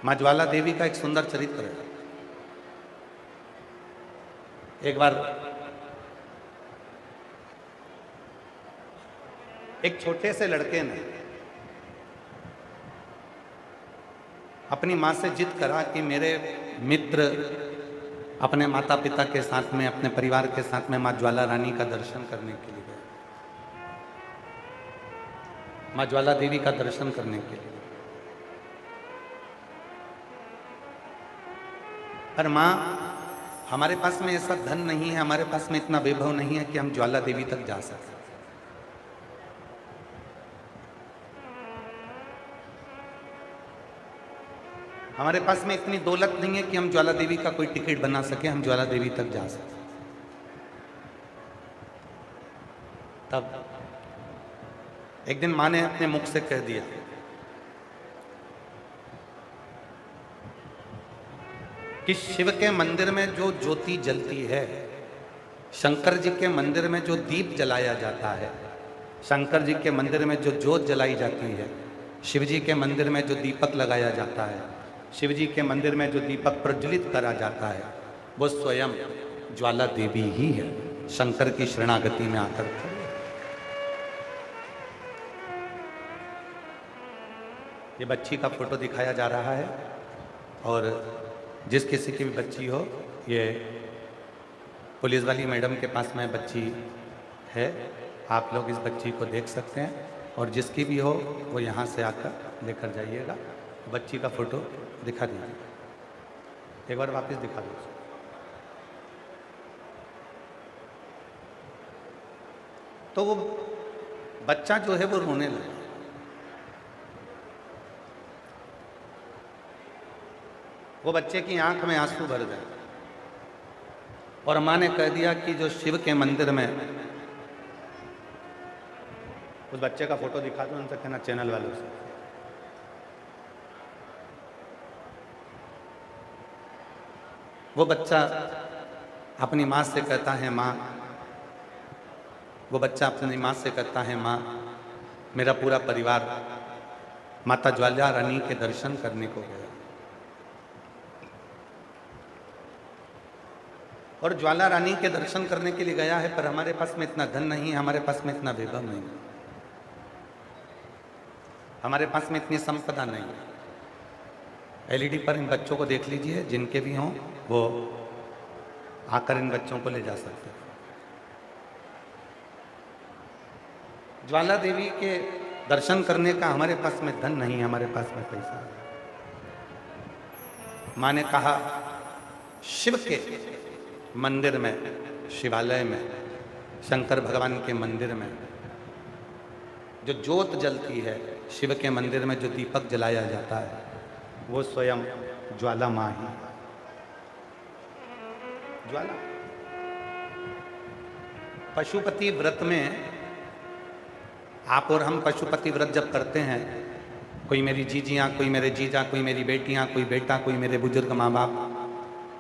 माँ ज्वाला देवी का एक सुंदर चरित्र है। एक बार एक छोटे से लड़के ने अपनी माँ से जिद करा कि मेरे मित्र अपने माता पिता के साथ में, अपने परिवार के साथ में माँ ज्वाला रानी का दर्शन करने के लिए गए, माँ ज्वाला देवी का दर्शन करने के लिए। पर माँ, हमारे पास में ऐसा धन नहीं है, हमारे पास में इतना वैभव नहीं है कि हम ज्वाला देवी तक जा सकें। हमारे पास में इतनी दौलत नहीं है कि हम ज्वाला देवी का कोई टिकट बना सके, हम ज्वाला देवी तक जा सकें। तब एक दिन माँ ने अपने मुख से कह दिया कि शिव के मंदिर में जो ज्योति जलती है, शंकर जी के मंदिर में जो दीप जलाया जाता है, शंकर जी के मंदिर में जो ज्योत जलाई जाती है, शिव जी के मंदिर में जो दीपक लगाया जाता है, शिव जी के मंदिर में जो दीपक प्रज्वलित करा जाता है, वो स्वयं ज्वाला देवी ही है, शंकर की शरणागति में आकर खड़ी। ये बच्ची का फोटो दिखाया जा रहा है और जिस किसी की भी बच्ची हो, ये पुलिस वाली मैडम के पास में बच्ची है, आप लोग इस बच्ची को देख सकते हैं और जिसकी भी हो वो यहाँ से आकर लेकर जाइएगा। बच्ची का फोटो दिखा दीजिए, एक बार वापस दिखा दो। तो वो बच्चा जो है वो रोने लगा। वो बच्चे की आंख में आंसू भर गए और माँ ने कह दिया कि जो शिव के मंदिर में, उस बच्चे का फोटो दिखा दो, उनसे कहना चैनल वालों से, वो बच्चा अपनी माँ से कहता है माँ, वो बच्चा अपनी माँ से कहता है माँ, मेरा पूरा परिवार माता ज्वाला रानी के दर्शन करने को गया और ज्वाला रानी के दर्शन करने के लिए गया है, पर हमारे पास में इतना धन नहीं है, हमारे पास में इतना वैभव नहीं है, हमारे पास में इतनी संपदा नहीं है। एलईडी पर इन बच्चों को देख लीजिए, जिनके भी हों वो आकर इन बच्चों को ले जा सकते हैं। ज्वाला देवी के दर्शन करने का हमारे पास में धन नहीं है, हमारे पास में पैसा है। माँ ने कहा शिव के मंदिर में, शिवालय में, शंकर भगवान के मंदिर में जो ज्योत जलती है, शिव के मंदिर में जो दीपक जलाया जाता है, वो स्वयं ज्वाला माँ ही। ज्वाला पशुपति व्रत में आप और हम पशुपति व्रत जब करते हैं, कोई मेरी जीजियाँ, कोई मेरे जीजा, कोई मेरी बेटियाँ, कोई बेटा, कोई मेरे बुजुर्ग माँ बाप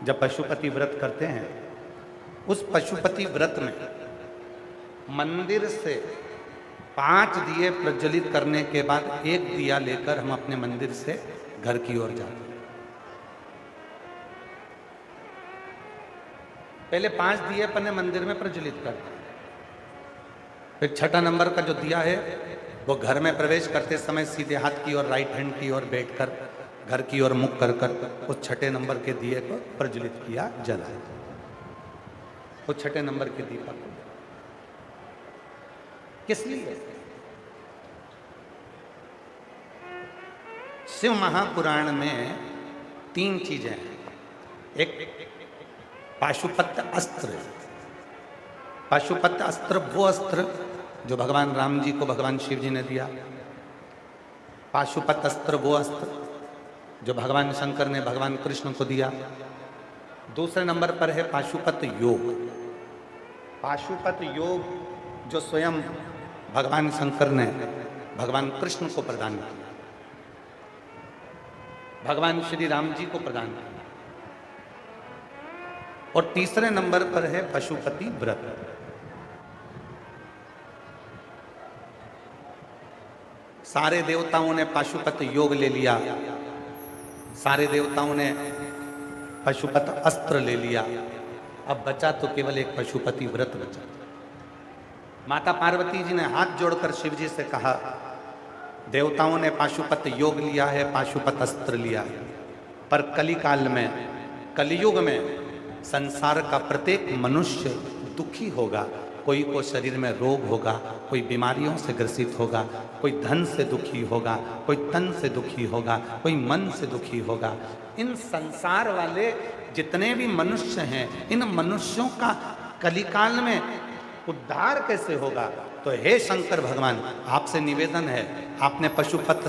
जब पशुपति व्रत करते हैं, उस पशुपति व्रत में मंदिर से 5 दिए प्रज्वलित करने के बाद एक दिया लेकर हम अपने मंदिर से घर की ओर जाते हैं। पहले 5 दिए अपने मंदिर में प्रज्वलित करते हैं, फिर छठा नंबर का जो दिया है वो घर में प्रवेश करते समय सीधे हाथ की ओर, राइट हैंड की ओर बैठकर घर की ओर मुख कर कर उस छठे नंबर के दिए को प्रज्वलित किया, जलाया। वो छठे नंबर के दीपक को किस लिए? शिव महापुराण में 3 चीजें हैं। एक पाशुपत अस्त्र। पाशुपत अस्त्र वो अस्त्र जो भगवान राम जी को भगवान शिव जी ने दिया। पाशुपत अस्त्र वो अस्त्र जो भगवान शंकर ने भगवान कृष्ण को दिया। दूसरे नंबर पर है पाशुपत योग। पाशुपत योग जो स्वयं भगवान शंकर ने भगवान कृष्ण को प्रदान किया, भगवान श्री राम जी को प्रदान किया। और तीसरे नंबर पर है पशुपति व्रत। सारे देवताओं ने पाशुपत योग ले लिया, सारे देवताओं ने पशुपत अस्त्र ले लिया, अब बचा तो केवल एक पशुपति व्रत बचा। माता पार्वती जी ने हाथ जोड़कर शिव जी से कहा, देवताओं ने पाशुपत योग लिया है, पाशुपत अस्त्र लिया है, पर कली काल में, कलयुग में संसार का प्रत्येक मनुष्य दुखी होगा। कोई को शरीर में रोग होगा, कोई बीमारियों से ग्रसित होगा, कोई धन से दुखी होगा, कोई तन से दुखी होगा, कोई मन से दुखी होगा। इन संसार वाले जितने भी मनुष्य हैं, इन मनुष्यों का कलिकाल में उद्धार कैसे होगा? तो हे शंकर भगवान, आपसे निवेदन है, आपने पाशुपत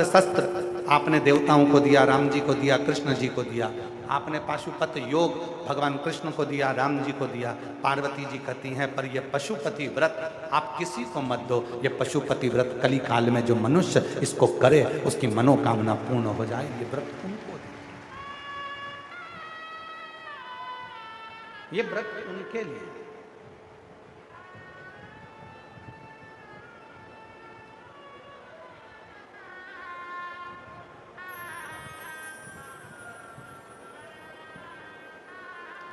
शस्त्र आपने देवताओं को दिया, राम जी को दिया, कृष्ण जी को दिया। आपने पाशुपत योग भगवान कृष्ण को दिया, राम जी को दिया। पार्वती जी कहती हैं, पर यह पशुपति व्रत आप किसी को मत दो। यह पशुपति व्रत कली काल में जो मनुष्य इसको करे, उसकी मनोकामना पूर्ण हो जाए। ये व्रत उनको, ये व्रत उनके लिए।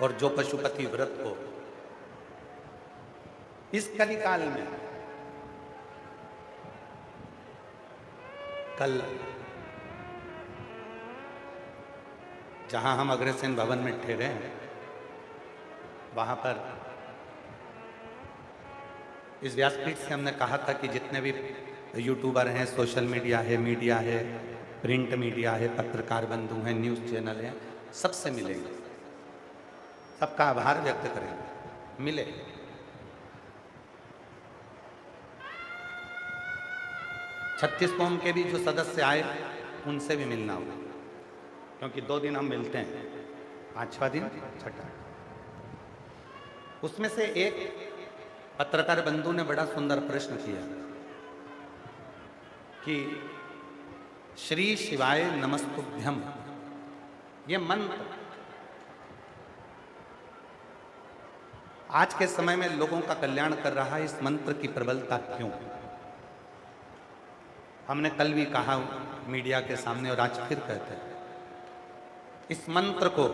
और जो पशुपति व्रत को इस कलिकाल में, कल जहां हम अग्रसेन भवन में ठहरे हैं, वहां पर इस व्यासपीठ से हमने कहा था कि जितने भी यूट्यूबर हैं, सोशल मीडिया है, प्रिंट मीडिया है, पत्रकार बंधु हैं, न्यूज़ चैनल हैं, सबसे मिलेंगे, सबका आभार व्यक्त करेंगे, मिले। छत्तीस कौम के भी जो सदस्य आए, उनसे भी मिलना होगा, क्योंकि 2 दिन हम मिलते हैं, 5वां दिन छठा। उसमें से एक पत्रकार बंधु ने बड़ा सुंदर प्रश्न किया कि श्री शिवाय नमस्तुभ्यम, ये मंत्र आज के समय में लोगों का कल्याण कर रहा है, इस मंत्र की प्रबलता क्यों? हमने कल भी कहा मीडिया के सामने और आज फिर कहते हैं, इस मंत्र को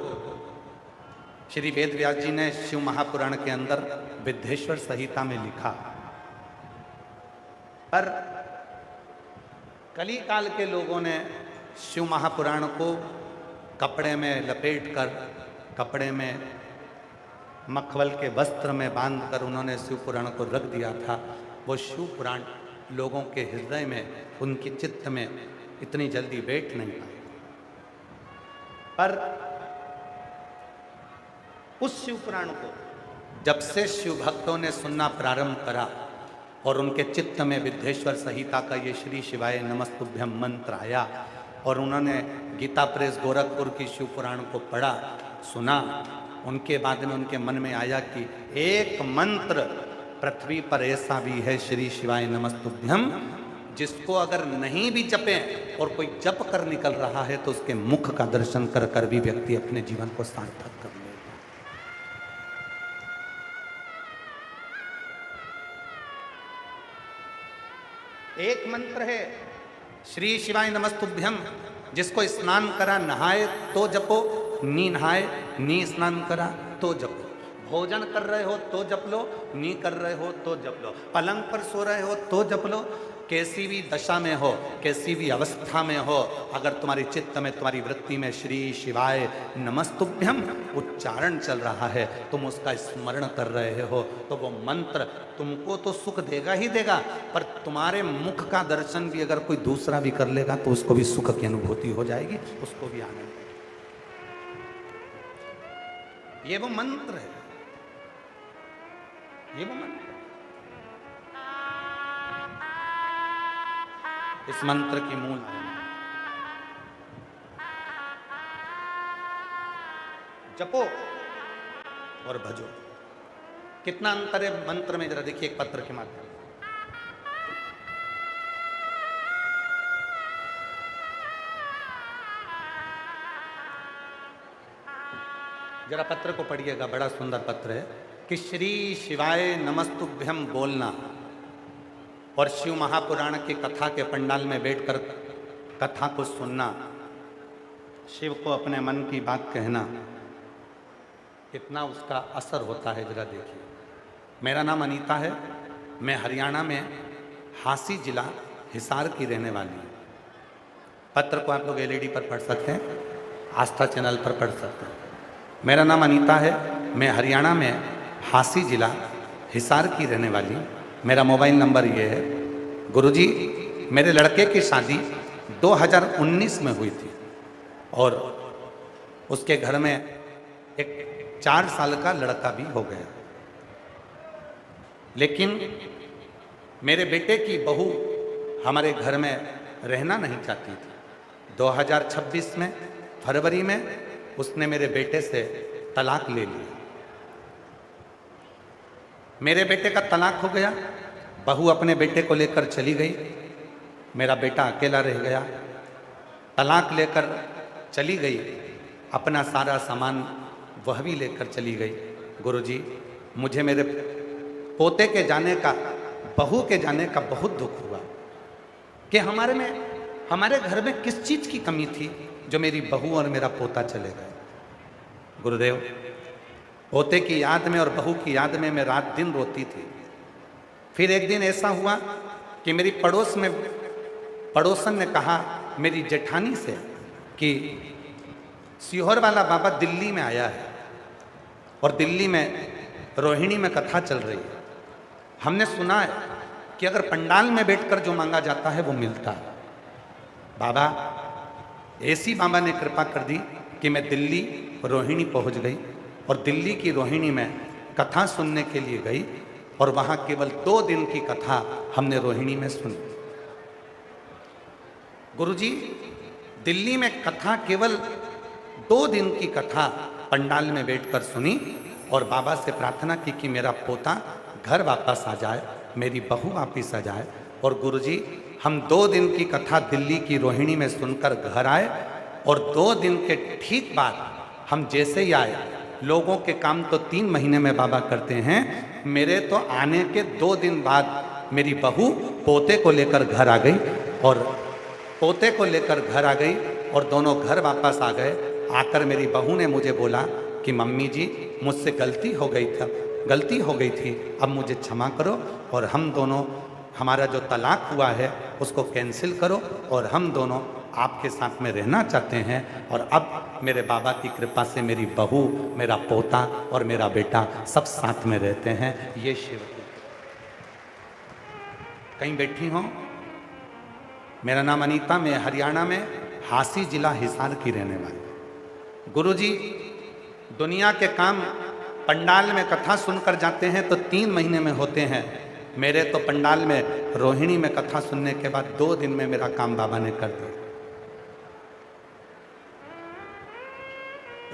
श्री वेद व्यास जी ने शिव महापुराण के अंदर विद्धेश्वर संहिता में लिखा, पर कली काल के लोगों ने शिव महापुराण को कपड़े में लपेटकर, कपड़े में मखमल के वस्त्र में बांधकर उन्होंने शिव पुराण को रख दिया था। वो शिव पुराण लोगों के हृदय में, उनके चित्त में इतनी जल्दी बैठ नहीं पाए। पर उस शिव पुराण को जब से शिव भक्तों ने सुनना प्रारंभ करा और उनके चित्त में विद्धेश्वर संहिता का ये श्री शिवाय नमस्तुभ्यम मंत्र आया और उन्होंने गीता प्रेस गोरखपुर की शिव पुराण को पढ़ा, सुना, उनके बाद में उनके मन में आया कि एक मंत्र पृथ्वी पर ऐसा भी है, श्री शिवाय नमस्तुभ्यम, जिसको अगर नहीं भी जपे और कोई जप कर निकल रहा है तो उसके मुख का दर्शन कर कर भी व्यक्ति अपने जीवन को सार्थक कर लेगा। एक मंत्र है श्री शिवाय नमस्तुभ्यम, जिसको स्नान करा नहाए तो जपो, नी नहाए नी स्नान करा तो जपो, भोजन कर रहे हो तो जप लो, नी कर रहे हो तो जप लो, पलंग पर सो रहे हो तो जप लो, कैसी भी दशा में हो, कैसी भी अवस्था में हो, अगर तुम्हारी चित्त में, तुम्हारी वृत्ति में श्री शिवाय नमस्तुभ्यम उच्चारण चल रहा है, तुम उसका स्मरण कर रहे हो, तो वो मंत्र तुमको तो सुख देगा ही देगा, पर तुम्हारे मुख का दर्शन भी अगर कोई दूसरा भी कर लेगा तो उसको भी सुख की अनुभूति हो जाएगी, उसको भी आनंद। ये वो मंत्र है, ये वो मंत्र। इस मंत्र की मूल है जपो और भजो। कितना अंतर है मंत्र में, जरा देखिए एक पत्र के माध्यम से। जरा पत्र को पढ़िएगा, बड़ा सुंदर पत्र है कि श्री शिवाय नमस्तुभ्यम बोलना और शिव महापुराण की कथा के पंडाल में बैठकर कथा को सुनना, शिव को अपने मन की बात कहना, कितना उसका असर होता है जरा देखिए। मेरा नाम अनीता है, मैं हरियाणा में हांसी जिला हिसार की रहने वाली हूँ। पत्र को आप लोग एलईडी पर पढ़ सकते हैं, आस्था चैनल पर पढ़ सकते हैं। मेरा नाम अनीता है, मैं हरियाणा में हांसी जिला हिसार की रहने वाली हूँ। मेरा मोबाइल नंबर ये है। गुरुजी, मेरे लड़के की शादी 2019 में हुई थी और उसके घर में एक 4 साल का लड़का भी हो गया, लेकिन मेरे बेटे की बहू हमारे घर में रहना नहीं चाहती थी। 2026 में फरवरी में उसने मेरे बेटे से तलाक ले लिया। मेरे बेटे का तलाक हो गया, बहू अपने बेटे को लेकर चली गई, मेरा बेटा अकेला रह गया। तलाक लेकर चली गई, अपना सारा सामान वह भी लेकर चली गई। गुरुजी, मुझे मेरे पोते के जाने का, बहू के जाने का बहुत दुख हुआ कि हमारे घर में किस चीज़ की कमी थी जो मेरी बहू और मेरा पोता चले गए। गुरुदेव, पोते की याद में और बहू की याद में मैं रात दिन रोती थी। फिर एक दिन ऐसा हुआ कि मेरी पड़ोसन ने कहा मेरी जेठानी से कि सीहोर वाला बाबा दिल्ली में आया है और दिल्ली में रोहिणी में कथा चल रही है। हमने सुना है कि अगर पंडाल में बैठकर जो मांगा जाता है वो मिलता है। बाबा, ऐसी बाबा ने कृपा कर दी कि मैं दिल्ली रोहिणी पहुंच गई और दिल्ली की रोहिणी में कथा सुनने के लिए गई और वहां केवल 2 दिन की कथा हमने रोहिणी में सुनी। गुरुजी, दिल्ली में कथा केवल 2 दिन की कथा पंडाल में बैठकर सुनी और बाबा से प्रार्थना की कि मेरा पोता घर वापस आ जाए, मेरी बहू वापस आ जाए। और गुरुजी, हम 2 दिन की कथा दिल्ली की रोहिणी में सुनकर घर आए और 2 दिन के ठीक बाद हम जैसे ही आए, लोगों के काम तो 3 महीने में बाबा करते हैं, मेरे तो आने के 2 दिन बाद मेरी बहू पोते को लेकर घर आ गई और पोते को लेकर घर आ गई और दोनों घर वापस आ गए। आकर मेरी बहू ने मुझे बोला कि मम्मी जी, मुझसे गलती हो गई थी, अब मुझे क्षमा करो और हम दोनों, हमारा जो तलाक हुआ है उसको कैंसिल करो और हम दोनों आपके साथ में रहना चाहते हैं। और अब मेरे बाबा की कृपा से मेरी बहू, मेरा पोता और मेरा बेटा सब साथ में रहते हैं। ये शिव की कहीं बैठी हो। मेरा नाम अनीता, मैं हरियाणा में हांसी जिला हिसार की रहने वाली। गुरुजी, दुनिया के काम पंडाल में कथा सुनकर जाते हैं तो 3 महीने में होते हैं। मेरे तो पंडाल में रोहिणी में कथा सुनने के बाद 2 दिन में मेरा काम बाबा ने कर दिया।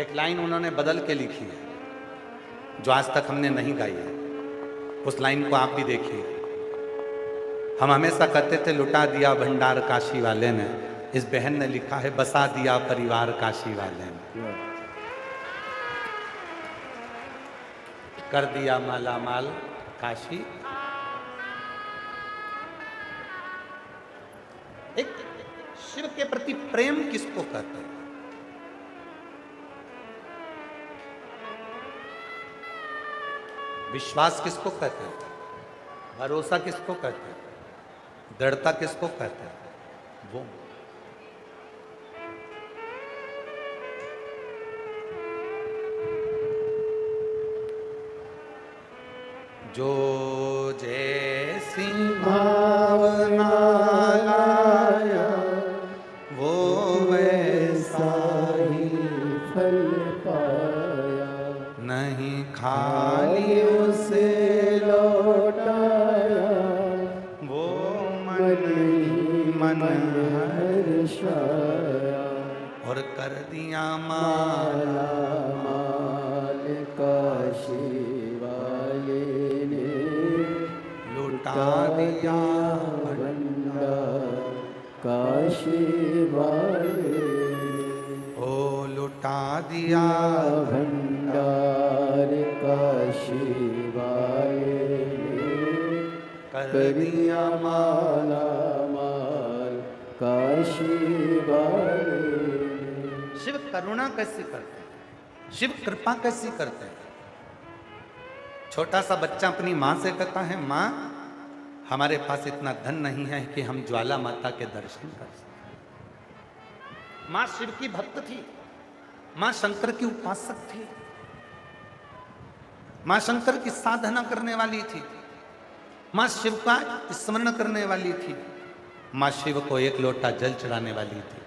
एक लाइन उन्होंने बदल के लिखी है जो आज तक हमने नहीं गाई है। उस लाइन को आप भी देखिए। हम हमेशा कहते थे लुटा दिया भंडार काशी वाले ने, इस बहन ने लिखा है बसा दिया परिवार काशी वाले ने, कर दिया माला माल काशी। एक शिव के प्रति प्रेम किसको कहते हैं? विश्वास किसको कहते हैं? भरोसा किसको कहते हैं? दृढ़ता किसको कहते हैं? वो जो जैसी भावना लाया वो वैसा ही फल पाया, नहीं खाली उसे लौटाया, वो मन ही मन हर्षाया और कर दिया माला माल काशी वाले ने, लुटा दिया भंडार काशी वाले, ओ लुटा दिया भंडार काशी वाले, कर दिया माला माल का शिव करुणा कैसी करते हैं, शिव कृपा कैसी करते हैं। छोटा सा बच्चा अपनी माँ से कहता है, माँ हमारे पास इतना धन नहीं है कि हम ज्वाला माता के दर्शन कर सकें। माँ शिव की भक्त थी, माँ शंकर की उपासक थी, माँ शंकर की साधना करने वाली थी, माँ शिव का स्मरण करने वाली थी, माँ शिव को एक लोटा जल चढ़ाने वाली थी।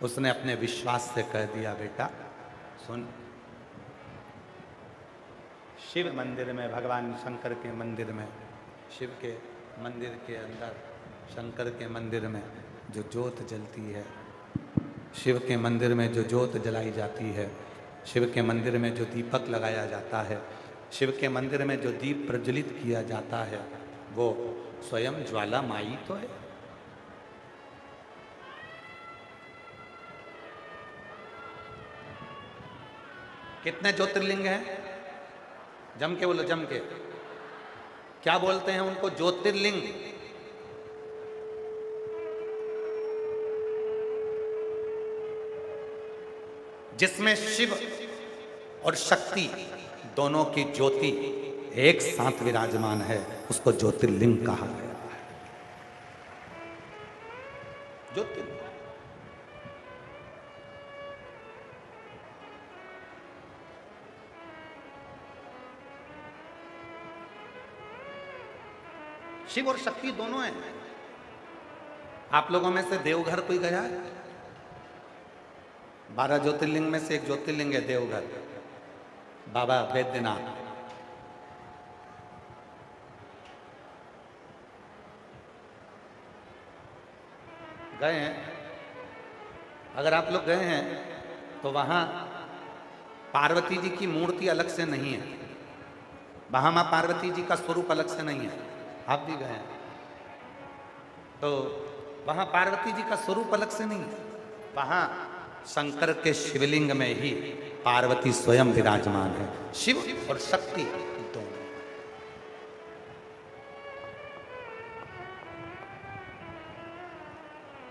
उसने अपने विश्वास से कह दिया, बेटा सुन, शिव मंदिर में, भगवान शंकर के मंदिर में, शिव के मंदिर के अंदर, शंकर के मंदिर में जो ज्योत जलती है, शिव के मंदिर में जो ज्योत जलाई जाती है, शिव के मंदिर में जो दीपक लगाया जाता है, शिव के मंदिर में जो दीप प्रज्वलित किया जाता है, वो स्वयं ज्वाला माई तो है। कितने ज्योतिर्लिंग हैं? जम के बोलो, जम के। क्या बोलते हैं उनको? ज्योतिर्लिंग। जिसमें शिव और शक्ति दोनों की ज्योति एक साथ विराजमान है, उसको ज्योतिर्लिंग कहा गया है। ज्योतिर्लिंग। शिव और शक्ति दोनों हैं। आप लोगों में से देवघर कोई गया है? 12 ज्योतिर्लिंग में से एक ज्योतिर्लिंग है देवघर, बाबा बैद्यनाथ। गए हैं? अगर आप लोग गए हैं तो वहां पार्वती जी की मूर्ति अलग से नहीं है, वहां मां पार्वती जी का स्वरूप अलग से नहीं है। आप भी गए हैं तो वहां पार्वती जी का स्वरूप अलग से नहीं है, वहां शंकर के शिवलिंग में ही पार्वती स्वयं विराजमान है। शिव और शक्ति दोनों।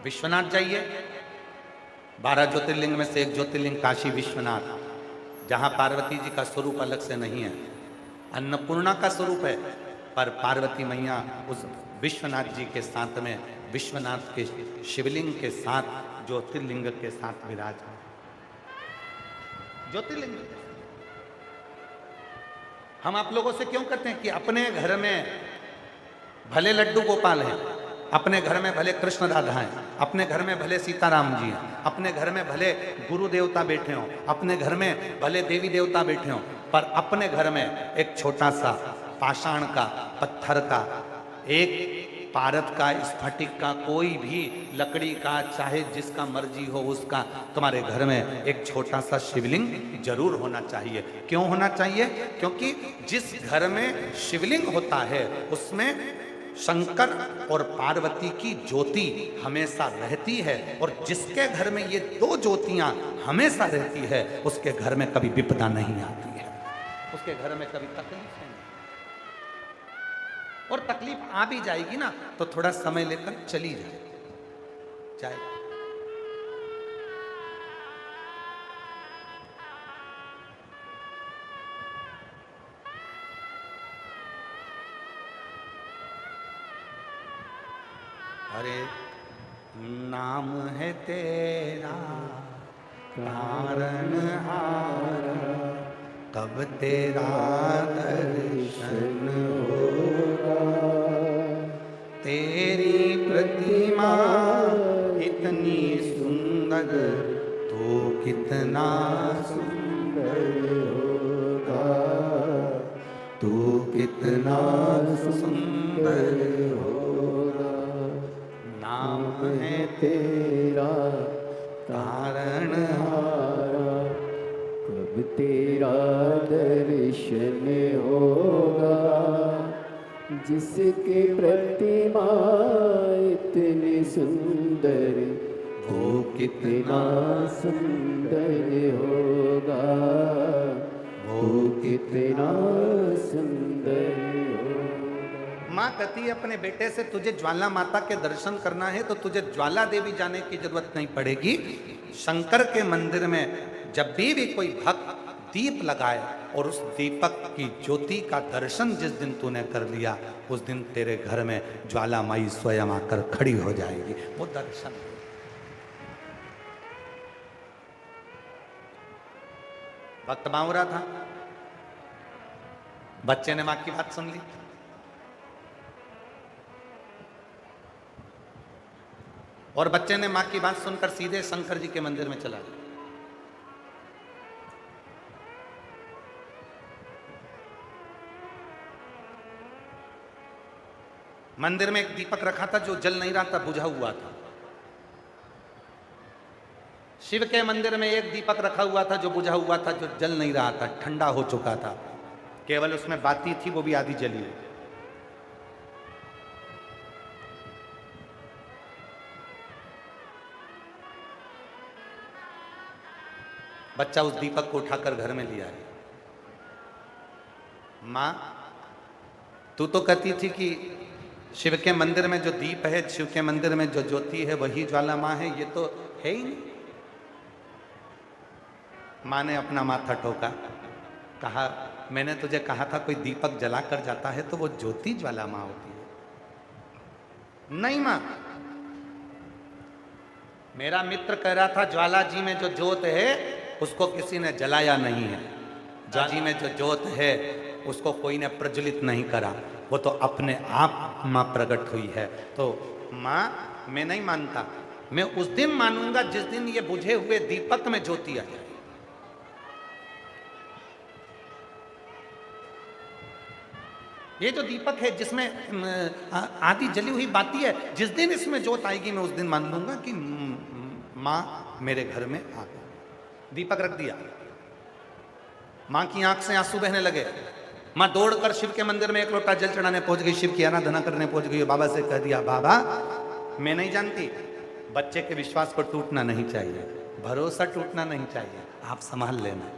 विश्वनाथ जाइए, 12 ज्योतिर्लिंग में से एक ज्योतिर्लिंग काशी विश्वनाथ, जहां पार्वती जी का स्वरूप अलग से नहीं है, अन्नपूर्णा का स्वरूप है, पर पार्वती मैया उस विश्वनाथ जी के साथ में, विश्वनाथ के शिवलिंग के साथ, ज्योतिर्लिंग के साथ विराजमान। ज्योतिर्लिंग। हम आप लोगों से क्यों कहते हैं कि अपने घर में भले लड्डू गोपाल हैं, अपने घर में भले कृष्ण राधा हैं, अपने घर में भले सीताराम जी हैं, अपने घर में भले गुरु देवता बैठे हों, अपने घर में भले देवी देवता बैठे हों, पर अपने घर में एक छोटा सा पाषाण का, पत्थर का, एक पारद का, स्फटिक का, कोई भी लकड़ी का, चाहे जिसका मर्जी हो उसका, तुम्हारे घर में एक छोटा सा शिवलिंग जरूर होना चाहिए। क्यों होना चाहिए? क्योंकि जिस घर में शिवलिंग होता है उसमें शंकर और पार्वती की ज्योति हमेशा रहती है, और जिसके घर में ये दो ज्योतियां हमेशा रहती है उसके घर में कभी विपदा नहीं आती है, उसके घर में कभी तकलीफ नहीं। और तकलीफ आ भी जाएगी ना तो थोड़ा समय लेकर चली जाए। अरे नाम है तेरा तारनहार, कब तेरा दर्शन होगा, तेरी प्रतिमा इतनी सुंदर तो कितना सुंदर होगा, तू कितना सुंदर होगा। नाम है तेरा तारनहारा, कब तेरा दर्शन होगा, जिसकी प्रतिमा इतनी सुंदर वो कितना सुंदर होगा, वो कितना सुंदर होगा। माँ कहती है अपने बेटे से, तुझे ज्वाला माता के दर्शन करना है तो तुझे ज्वाला देवी जाने की जरूरत नहीं पड़ेगी। शंकर के मंदिर में जब भी कोई भक्त दीप लगाए और उस दीपक की ज्योति का दर्शन जिस दिन तूने कर लिया, उस दिन तेरे घर में ज्वाला माई स्वयं आकर खड़ी हो जाएगी। वो दर्शन भक्त बावरा था, बच्चे ने मां की बात सुन ली, और बच्चे ने मां की बात सुनकर सीधे शंकर जी के मंदिर में चला गया। मंदिर में एक दीपक रखा था जो जल नहीं रहा था, बुझा हुआ था। शिव के मंदिर में एक दीपक रखा हुआ था जो बुझा हुआ था, जो जल नहीं रहा था, ठंडा हो चुका था, केवल उसमें बाती थी, वो भी आधी जली हुई। बच्चा उस दीपक को उठाकर घर में लिया है। मां, तू तो कहती थी कि शिव के मंदिर में जो दीप है, शिव के मंदिर में जो ज्योति है वही ज्वाला मां है, ये तो है ही नहीं। मां ने अपना माथा ठोका, कहा मैंने तुझे कहा था कोई दीपक जला कर जाता है तो वो ज्योति ज्वाला मां होती है। नहीं मां, मेरा मित्र कह रहा था ज्वाला जी में जो ज्योत है उसको किसी ने जलाया नहीं है, ज्वाला जी में जो ज्योत है उसको कोई ने प्रज्वलित नहीं करा, वो तो अपने आप मां प्रकट हुई है। तो मां, मैं नहीं मानता, मैं उस दिन मानूंगा जिस दिन ये बुझे हुए दीपक में ज्योति आ जाए। ये जो दीपक है जिसमें आधी जली हुई बाती है, जिस दिन इसमें ज्योत आएगी मैं उस दिन मान लूंगा कि मां मेरे घर में आ गई। दीपक रख दिया, मां की आंख से आंसू बहने लगे। मां दौड़कर शिव के मंदिर में एक लोटा जल चढ़ाने पहुंच गई, शिव की आराधना करने पहुंच गई। बाबा से कह दिया, बाबा मैं नहीं जानती, बच्चे के विश्वास को टूटना नहीं चाहिए, भरोसा टूटना नहीं चाहिए, आप संभाल लेना,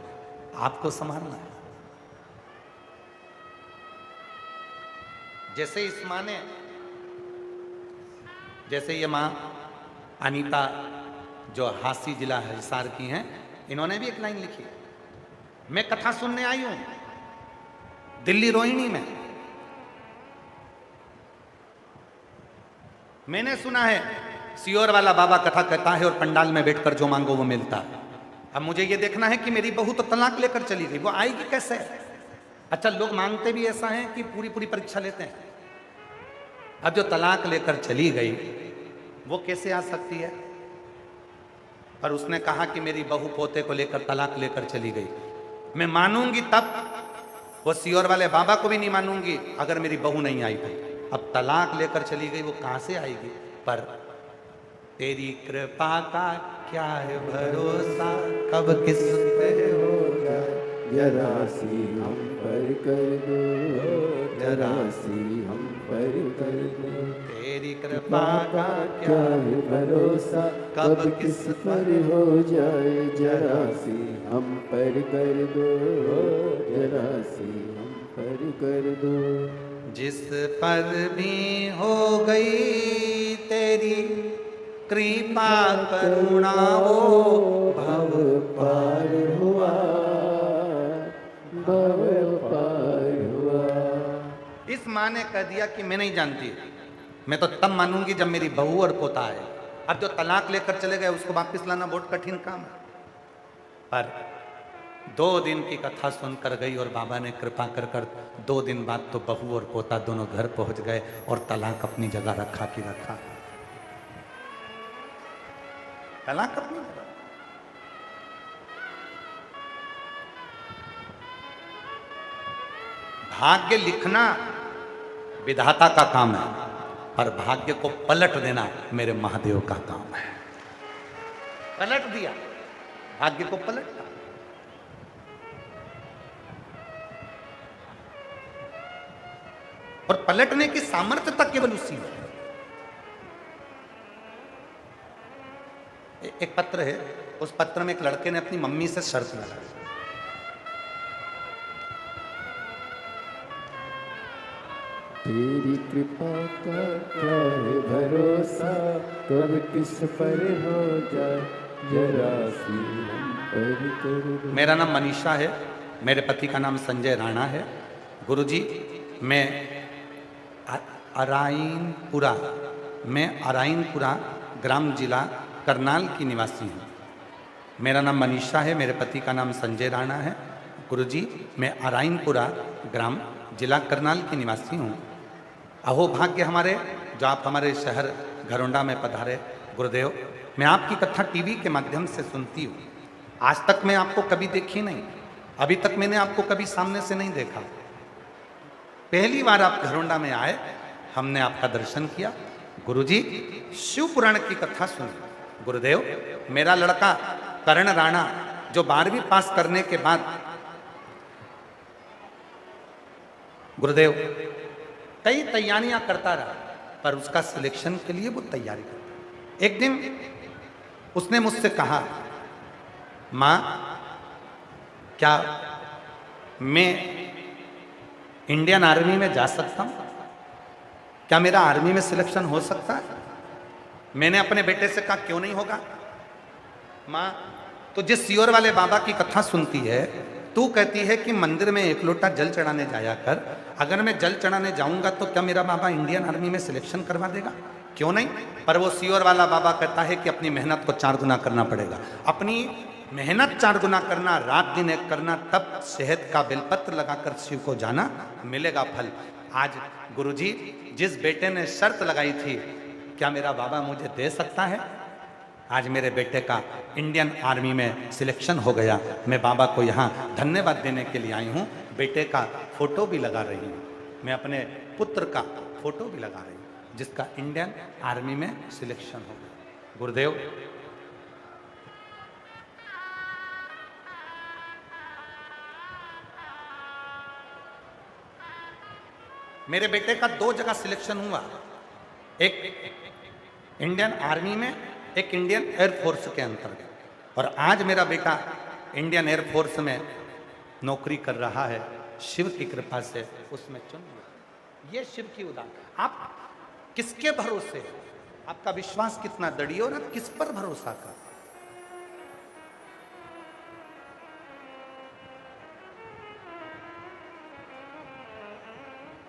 आपको संभालना है। जैसे इस मां ने, जैसे ये मां अनीता जो हासी जिला हिसार की हैं, इन्होंने भी एक लाइन लिखी, मैं कथा सुनने आई हूं दिल्ली रोहिणी में, मैंने सुना है सियोर वाला बाबा कथा कहता है और पंडाल में बैठकर जो मांगो वो मिलता है। अब मुझे ये देखना है कि मेरी बहू तो तलाक लेकर चली गई, वो आएगी कैसे? अच्छा, लोग मांगते भी ऐसा है कि पूरी पूरी परीक्षा लेते हैं। अब जो तलाक लेकर चली गई वो कैसे आ सकती है? पर उसने कहा कि मेरी बहू पोते को लेकर तलाक लेकर चली गई, मैं मानूंगी तब, वो सियोर वाले बाबा को भी नहीं मानूंगी अगर मेरी बहू नहीं आई तो। अब तलाक लेकर चली गई, वो कहां से आएगी? पर तेरी कृपा का क्या है भरोसा, कब किस पे हो जाए, जरा सी हम पर कर दो, जरा सी हम पर कर दो। तेरी कृपा का क्या है भरोसा, कब किस पर हो जाए, जरा सी हम पर कर दो, जरा सी हम पर कर दो। जिस पर भी हो गई तेरी कृपा करुणा, वो भव पार हुआ, भव पार हुआ। इस माँ ने कह दिया कि मैं नहीं जानती, मैं तो तब मानूंगी जब मेरी बहू और पोता आए। अब जो तलाक लेकर चले गए उसको वापस लाना बहुत कठिन काम है। पर 2 दिन की कथा सुनकर गई और बाबा ने कृपा कर 2 दिन बाद तो बहू और पोता दोनों घर पहुंच गए और तलाक अपनी जगह रखा कि रखा, तलाक अपनी जगह। भाग्य लिखना विधाता का काम है, पर भाग्य को पलट देना मेरे महादेव का काम है। पलट दिया, भाग्य को पलटा। और पलटने की सामर्थ्य तक केवल उसी में। एक पत्र है, उस पत्र में एक लड़के ने अपनी मम्मी से शर्त लगाई, तेरी कृपा का क्या है भरोसा, कब किस पर हो जाए जरा सी हम पर कर दो। मेरा नाम मनीषा है, मेरे पति का नाम संजय राणा है। गुरुजी, मैं अराइनपुरा ग्राम जिला करनाल की निवासी हूँ। मेरा नाम मनीषा है, मेरे पति का नाम संजय राणा है। गुरुजी, मैं अराइनपुरा ग्राम जिला करनाल की निवासी हूँ। अहो भाग्य हमारे जो आप हमारे शहर घरोंडा में पधारे। गुरुदेव, मैं आपकी कथा टीवी के माध्यम से सुनती हूँ। आज तक मैं आपको कभी देखी नहीं, अभी तक मैंने आपको कभी सामने से नहीं देखा। पहली बार आप घरोंडा में आए, हमने आपका दर्शन किया। गुरुजी, शिव पुराण की कथा सुनी। गुरुदेव, मेरा लड़का करण राणा जो 12वीं पास करने के बाद, गुरुदेव, कई तैयारियां करता रहा, पर उसका सिलेक्शन के लिए वो तैयारी करता। एक दिन उसने मुझसे कहा, मां, क्या मैं इंडियन आर्मी में जा सकता हूं? क्या मेरा आर्मी में सिलेक्शन हो सकता है? मैंने अपने बेटे से कहा, क्यों नहीं होगा मां, तो जिस सियोर वाले बाबा की कथा सुनती है, तू कहती है कि मंदिर में 1 लोटा जल चढ़ाने जाया कर। अगर मैं जल चढ़ाने जाऊंगा तो क्या मेरा बाबा इंडियन आर्मी में सिलेक्शन करवा देगा? क्यों नहीं? पर वो सियोर वाला बाबा कहता है कि अपनी मेहनत को 4 गुना करना पड़ेगा। अपनी मेहनत 4 गुना करना, रात दिन एक करना, तब शहद का बेलपत्र लगाकर शिव को जाना, मिलेगा फल। आज गुरुजी, जिस बेटे ने शर्त लगाई थी, क्या मेरा बाबा मुझे दे सकता है? आज मेरे बेटे का इंडियन आर्मी में सिलेक्शन हो गया। मैं बाबा को यहाँ धन्यवाद देने के लिए आई हूँ। बेटे का फोटो भी लगा रही हूँ, मैं अपने पुत्र का फोटो भी लगा रही हूँ, जिसका इंडियन आर्मी में सिलेक्शन हो गया। गुरुदेव, मेरे बेटे का 2 जगह सिलेक्शन हुआ, एक इंडियन आर्मी में, एक इंडियन एयरफोर्स के अंतर्गत। और आज मेरा बेटा इंडियन एयरफोर्स में नौकरी कर रहा है। शिव की कृपा से उसमें चुन लिया। ये शिव की उदाहरण। आप किसके भरोसे, आपका विश्वास कितना दृढ़ है और आप किस पर भरोसा कर?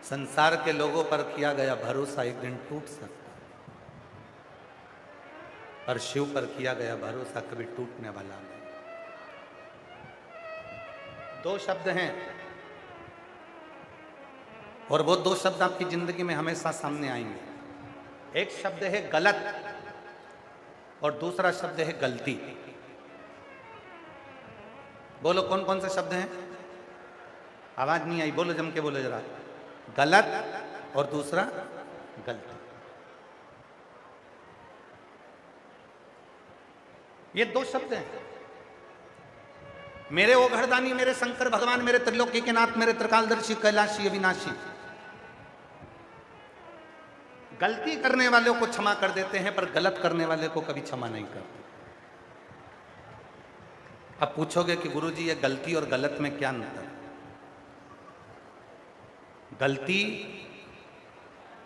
संसार के लोगों पर किया गया भरोसा एक दिन टूट सकता है, पर शिव पर किया गया भरोसा कभी टूटने वाला नहीं। 2 शब्द हैं, और वो 2 शब्द आपकी जिंदगी में हमेशा सामने आएंगे। एक शब्द है गलत और दूसरा शब्द है गलती। बोलो कौन कौन से शब्द हैं? आवाज नहीं आई, बोलो, जम के बोलो जरा। गलत और दूसरा गलती। ये 2 शब्द हैं। मेरे ओ घरदानी, मेरे शंकर भगवान, मेरे त्रिलोकी के नाथ, मेरे त्रिकालदर्शी, कैलाशी, अविनाशी। गलती करने वालों को क्षमा कर देते हैं, पर गलत करने वाले को कभी क्षमा नहीं करते। अब पूछोगे कि गुरुजी, ये गलती और गलत में क्या अंतर? गलती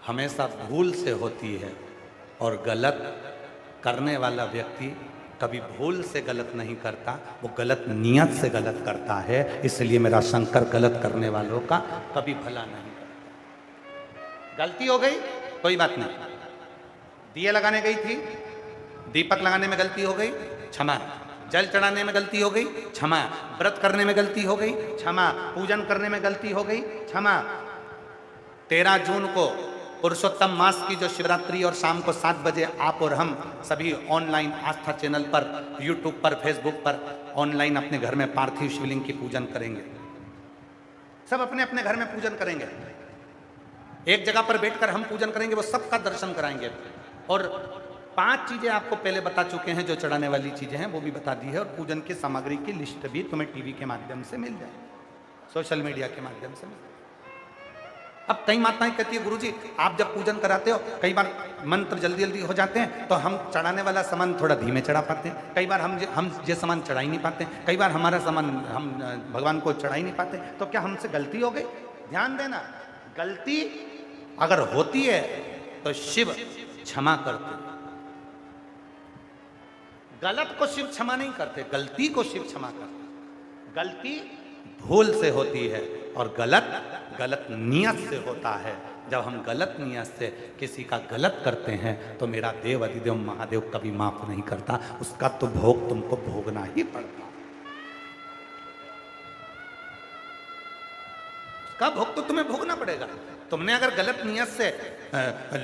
हमेशा भूल से होती है, और गलत करने वाला व्यक्ति कभी भूल से गलत नहीं करता, वो गलत नियत से गलत करता है। इसलिए मेरा शंकर गलत करने वालों का कभी भला नहीं करता। गलती हो गई, कोई बात नहीं। दिए लगाने गई थी, दीपक लगाने में गलती हो गई, क्षमा। जल चढ़ाने में गलती हो गई, क्षमा। व्रत करने में गलती हो गई, क्षमा। पूजन करने में गलती हो गई, क्षमा। 13 जून को पुरुषोत्तम मास की जो शिवरात्रि, और शाम को 7 बजे आप और हम सभी ऑनलाइन आस्था चैनल पर, यूट्यूब पर, फेसबुक पर ऑनलाइन अपने घर में पार्थिव शिवलिंग की पूजन करेंगे। सब अपने अपने घर में पूजन करेंगे। एक जगह पर बैठकर हम पूजन करेंगे, वो सबका दर्शन कराएंगे। और 5 चीजें आपको पहले बता चुके हैं, जो चढ़ाने वाली चीजें हैं वो भी बता दी है, और पूजन की सामग्री की लिस्ट भी तुम्हें टीवी के माध्यम से मिल जाए, सोशल मीडिया के माध्यम से मिल जाए। अब कई माताएं कहती है, गुरुजी आप जब पूजन कराते हो, कई बार मंत्र जल्दी जल्दी हो जाते हैं, तो हम चढ़ाने वाला सामान थोड़ा धीमे चढ़ा पाते हैं। कई बार हम ये सामान चढ़ा ही नहीं पाते, कई बार हमारा सामान हम भगवान को चढ़ा ही नहीं पाते, तो क्या हमसे गलती हो गई? ध्यान देना, गलती अगर होती है तो शिव क्षमा करते, गलत को शिव क्षमा नहीं करते, गलती को शिव क्षमा करते। गलती भूल से होती है और गलत गलत नियत से होता है। जब हम गलत नियत से किसी का गलत करते हैं तो मेरा देव अधिदेव महादेव कभी माफ नहीं करता, उसका तो भोग तुमको भोगना ही पड़ता, उसका भोग तो तुम्हें भोगना पड़ेगा। तुमने अगर गलत नियत से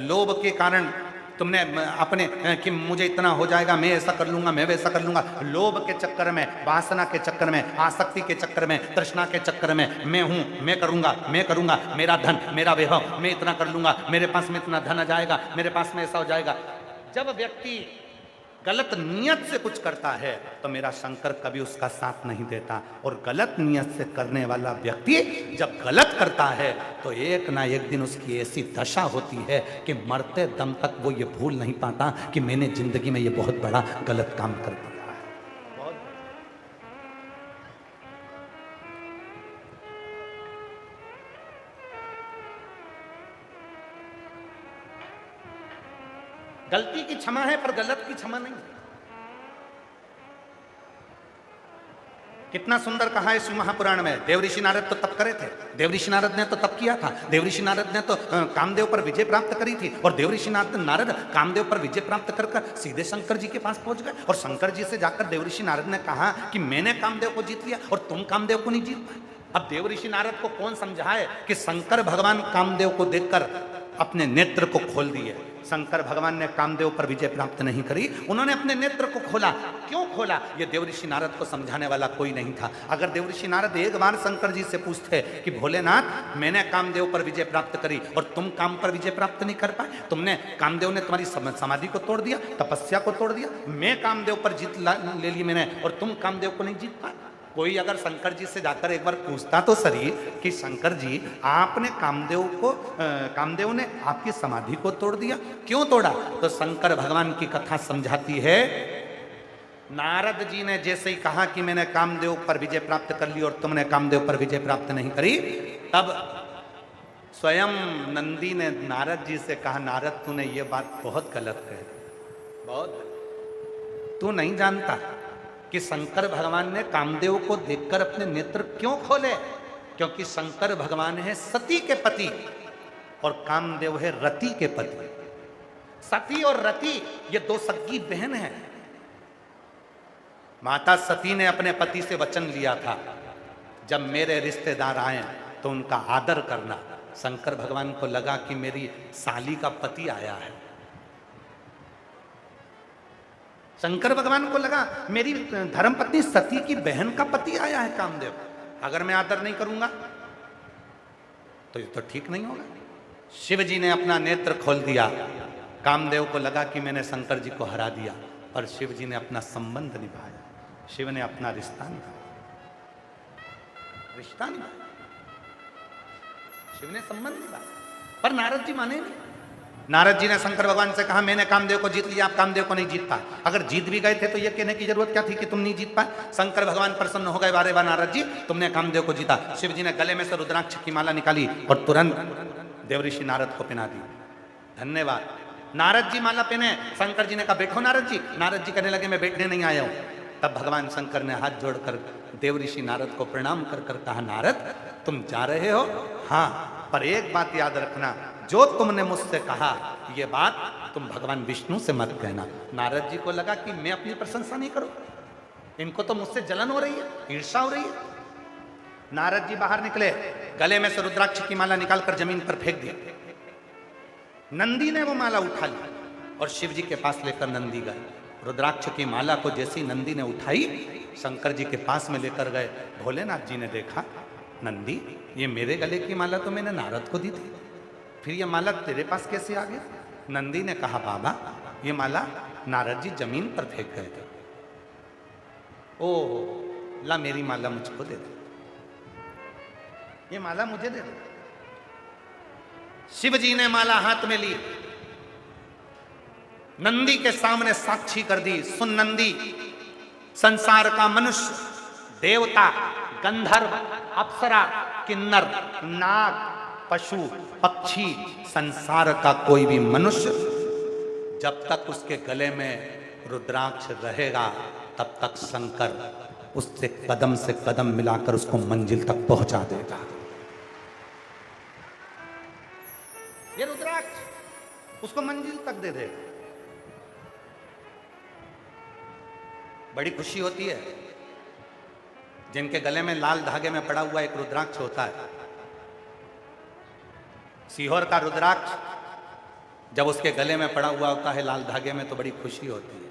लोभ के कारण तुमने अपने कि मुझे इतना हो जाएगा, मैं ऐसा कर लूंगा, मैं वैसा कर लूंगा, लोभ के चक्कर में, वासना के चक्कर में, आसक्ति के चक्कर में, तृष्णा के चक्कर में, मैं हूं, मैं करूंगा, मेरा धन, मेरा वैभव, मैं इतना कर लूंगा, मेरे पास में इतना धन आ जाएगा, मेरे पास में ऐसा हो जाएगा। जब व्यक्ति गलत नियत से कुछ करता है तो मेरा शंकर कभी उसका साथ नहीं देता, और गलत नियत से करने वाला व्यक्ति जब गलत करता है तो एक ना एक दिन उसकी ऐसी दशा होती है कि मरते दम तक वो ये भूल नहीं पाता कि मैंने जिंदगी में ये बहुत बड़ा गलत काम कर दिया है। गलती की क्षमा है पर गलत की क्षमा नहीं। कितना सुंदर कहा है शिव महापुराण में। देवऋषि नारद तो तप करे थे, देवऋषि नारद ने तो तप किया था, देवऋषि नारद ने तो कामदेव पर विजय प्राप्त करी थी, और देवऋषि नारद कामदेव पर विजय प्राप्त कर सीधे शंकर जी के पास पहुंच गए, और शंकर जी से जाकर देवऋषि नारद ने कहा कि मैंने कामदेव को जीत लिया और तुम कामदेव को नहीं जीत पाए। अब देवऋषि नारद को कौन समझाए कि शंकर भगवान कामदेव को देखकर अपने नेत्र को खोल दिए। शंकर भगवान ने कामदेव पर विजय प्राप्त नहीं करी, उन्होंने अपने नेत्र को खोला। क्यों खोला? ये देवऋषि नारद को समझाने वाला कोई नहीं था। अगर देवऋषि नारद एक बार शंकर जी से पूछते कि भोलेनाथ मैंने कामदेव पर विजय प्राप्त करी और तुम काम पर विजय प्राप्त नहीं कर पाए, तुमने कामदेव ने तुम्हारी समाधि को तोड़ दिया, तपस्या को तोड़ दिया, मैं कामदेव पर जीत ले ली मैंने और तुम कामदेव को नहीं जीत पाए। कोई अगर शंकर जी से जाकर एक बार पूछता तो सही कि शंकर जी आपने कामदेव ने आपकी समाधि को तोड़ दिया, क्यों तोड़ा? तो शंकर भगवान की कथा समझाती है, नारद जी ने जैसे ही कहा कि मैंने कामदेव पर विजय प्राप्त कर ली और तुमने कामदेव पर विजय प्राप्त नहीं करी, तब स्वयं नंदी ने नारद जी से कहा, नारद तूने ये बात बहुत गलत कही, बहुत, तू नहीं जानता कि शंकर भगवान ने कामदेव को देखकर अपने नेत्र क्यों खोले? क्योंकि शंकर भगवान है सती के पति और कामदेव है रति के पति। सती और रति ये दो सगी बहन हैं। माता सती ने अपने पति से वचन लिया था, जब मेरे रिश्तेदार आए तो उनका आदर करना। शंकर भगवान को लगा कि मेरी साली का पति आया है, शंकर भगवान को लगा मेरी धर्मपत्नी सती की बहन का पति आया है कामदेव, अगर मैं आदर नहीं करूंगा तो ये तो ठीक नहीं होगा। शिव जी ने अपना नेत्र खोल दिया, कामदेव को लगा कि मैंने शंकर जी को हरा दिया, और शिव जी ने अपना संबंध निभाया, शिव ने अपना रिश्ता निभाया, शिव ने संबंध निभाया। पर नारद जी माने नहीं। नारद जी ने शंकर भगवान से कहा मैंने कामदेव को जीत लिया, आप कामदेव को नहीं जीत पाए। अगर जीत भी गए थे तो ये कहने की जरूरत क्या थी कि तुम नहीं जीत पाए? शंकर भगवान प्रसन्न हो गए, बारे बार नारद जी तुमने कामदेव को जीता। शिव जी ने गले में से रुद्राक्ष की माला निकाली और तुरंत देवऋषि नारद को पहना दी। धन्यवाद। नारद जी माला पहने, शंकर जी ने कहा बैठो नारद जी। नारद जी कहने लगे मैं बैठने नहीं आया हूं। तब भगवान शंकर ने हाथ जोड़कर देवऋषि नारद को प्रणाम कर कर कहा, नारद तुम जा रहे हो? हाँ, पर एक बात याद रखना, जो तुमने मुझसे कहा ये बात तुम भगवान विष्णु से मत कहना। नारद जी को लगा कि मैं अपनी प्रशंसा नहीं करूं, इनको तो मुझसे जलन हो रही है, ईर्ष्या हो रही है। नारद जी बाहर निकले, गले में से रुद्राक्ष की माला निकालकर जमीन पर फेंक दी। नंदी ने वो माला उठा ली और शिव जी के पास लेकर नंदी गए। रुद्राक्ष की माला को जैसी नंदी ने उठाई, शंकर जी के पास में लेकर गए। भोलेनाथ जी ने देखा, नंदी ये मेरे गले की माला तो मैंने नारद को दी थी, फिर ये माला तेरे पास कैसे आ गया? नंदी ने कहा, बाबा ये माला नारद जी जमीन पर फेंक गए थे। ओ ला मेरी माला मुझको दे दे, ये माला मुझे दे दे। शिव जी ने माला हाथ में ली, नंदी के सामने साक्षी कर दी, सुन नंदी, संसार का मनुष्य, देवता, गंधर्व, अप्सरा, किन्नर, नाग, पशु, पक्षी, संसार का कोई भी मनुष्य जब तक उसके गले में रुद्राक्ष रहेगा तब तक शंकर उससे कदम से कदम मिलाकर उसको मंजिल तक पहुंचा देगा। ये रुद्राक्ष उसको मंजिल तक दे देगा। बड़ी खुशी होती है जिनके गले में लाल धागे में पड़ा हुआ एक रुद्राक्ष होता है। सीहोर का रुद्राक्ष जब उसके गले में पड़ा हुआ होता है लाल धागे में तो बड़ी खुशी होती है।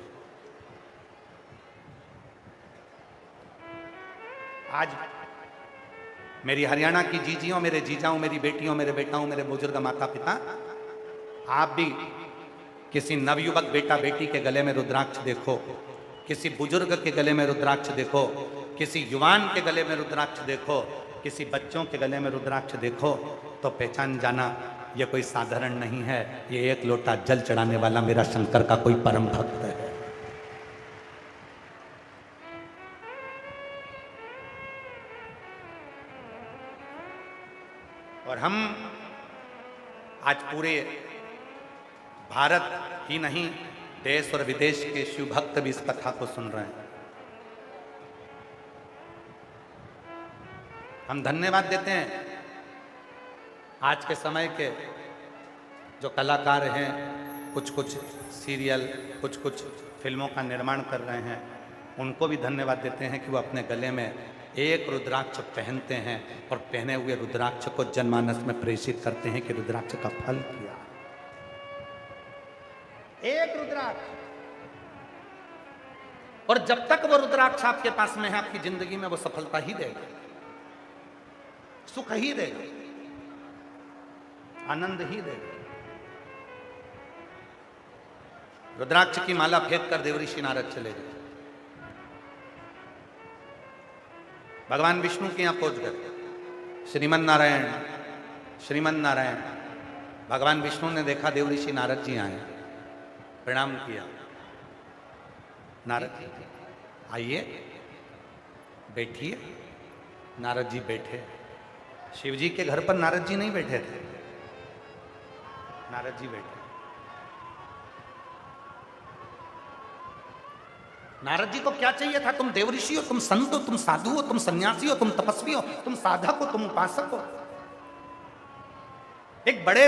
आज मेरी हरियाणा की जीजियों, मेरे जीजाओं, मेरी बेटियों, मेरे बेटाओं, मेरे बुजुर्ग माता पिता, आप भी किसी नवयुवक बेटा बेटी के गले में रुद्राक्ष देखो, किसी बुजुर्ग के गले में रुद्राक्ष देखो, किसी युवान के गले में रुद्राक्ष देखो, किसी बच्चों के गले में रुद्राक्ष देखो तो पहचान जाना ये कोई साधारण नहीं है, ये एक लोटा जल चढ़ाने वाला मेरा शंकर का कोई परम भक्त है। और हम आज पूरे भारत ही नहीं देश और विदेश के शिव भक्त भी इस कथा को सुन रहे हैं। हम धन्यवाद देते हैं आज के समय के जो कलाकार हैं, कुछ कुछ सीरियल, कुछ कुछ फिल्मों का निर्माण कर रहे हैं, उनको भी धन्यवाद देते हैं कि वो अपने गले में एक रुद्राक्ष पहनते हैं और पहने हुए रुद्राक्ष को जनमानस में प्रेषित करते हैं कि रुद्राक्ष का फल किया। एक रुद्राक्ष, और जब तक वो रुद्राक्ष आपके पास में है आपकी जिंदगी में वो सफलता ही देगा, सुख ही देगा, आनंद ही देगा। रुद्राक्ष की माला फेंक कर देवऋषि नारद चले गए। भगवान विष्णु के यहां पहुंच गए। श्रीमन नारायण, श्रीमन नारायण। भगवान विष्णु ने देखा देवऋषि नारद जी आए, प्रणाम किया। नारद जी आइए, बैठिए। नारद जी बैठे। शिव जी के घर पर नारद जी नहीं बैठे थे, नारद जी बैठे। नारद जी को क्या चाहिए था? तुम देवऋषि हो, तुम संत हो, तुम साधु हो, तुम सन्यासी हो, तुम तपस्वी हो, तुम साधक हो, तुम उपासक हो। एक बड़े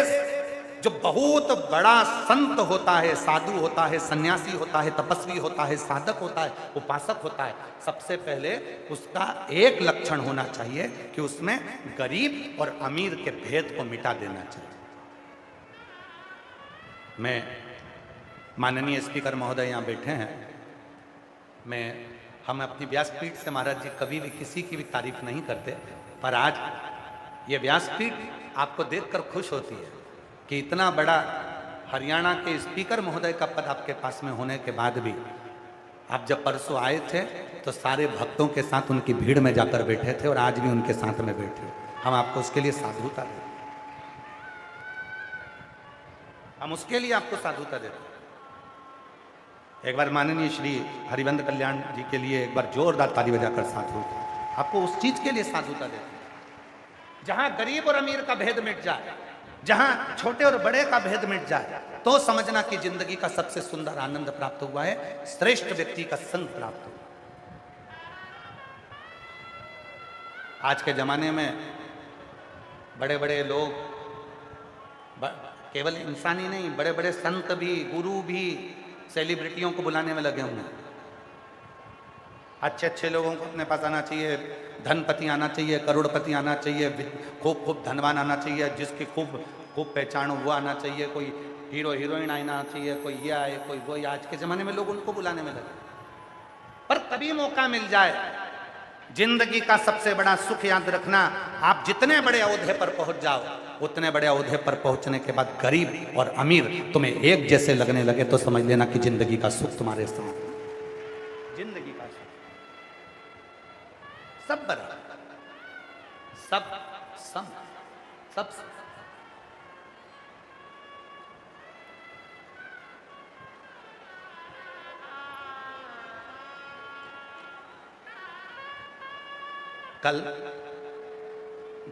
जो बहुत बड़ा संत होता है, साधु होता है, सन्यासी होता है, तपस्वी होता है, साधक होता है, उपासक होता है, सबसे पहले उसका एक लक्षण होना चाहिए कि उसमें गरीब और अमीर के भेद को मिटा देना चाहिए। मैं माननीय स्पीकर महोदय यहाँ बैठे हैं, हम अपनी व्यासपीठ से महाराज जी कभी भी किसी की भी तारीफ नहीं करते, पर आज ये व्यासपीठ आपको देखकर खुश होती है कि इतना बड़ा हरियाणा के स्पीकर महोदय का पद आपके पास में होने के बाद भी आप जब परसों आए थे तो सारे भक्तों के साथ उनकी भीड़ में जाकर बैठे थे और आज भी उनके साथ में बैठे। हम आपको उसके लिए साधुता देते, हम उसके लिए आपको साधुता देते। एक बार माननीय श्री हरिवंश कल्याण जी के लिए एक बार जोरदार ताली बजाकर साधु, आपको उस चीज के लिए साधुता देते जहां गरीब और अमीर का भेद मिट जाए, जहां छोटे और बड़े का भेद मिट जाए, तो समझना कि जिंदगी का सबसे सुंदर आनंद प्राप्त हुआ है, श्रेष्ठ व्यक्ति का संग प्राप्त हुआ। आज के जमाने में बड़े बड़े लोग, केवल इंसान ही नहीं, बड़े बड़े संत भी, गुरु भी सेलिब्रिटियों को बुलाने में लगे हुए हैं। अच्छे अच्छे लोगों को अपने पास आना चाहिए, धनपति आना चाहिए, करोड़पति आना चाहिए, खूब खूब धनवान आना चाहिए, जिसकी खूब खूब पहचान हो वो आना चाहिए, कोई हीरो हीरोइन आना चाहिए, कोई ये आए, कोई वो। आज के ज़माने में लोग उनको बुलाने में लगे। पर तभी मौका मिल जाए। जिंदगी का सबसे बड़ा सुख याद रखना, आप जितने बड़े ओहदे पर पहुंच जाओ, उतने बड़े ओहदे पर पहुंचने के बाद गरीब और अमीर तुम्हें एक जैसे लगने लगे तो समझ लेना कि जिंदगी का सुख तुम्हारे साथ। जिंदगी का सुख सब बराबर, सब सम, सब कल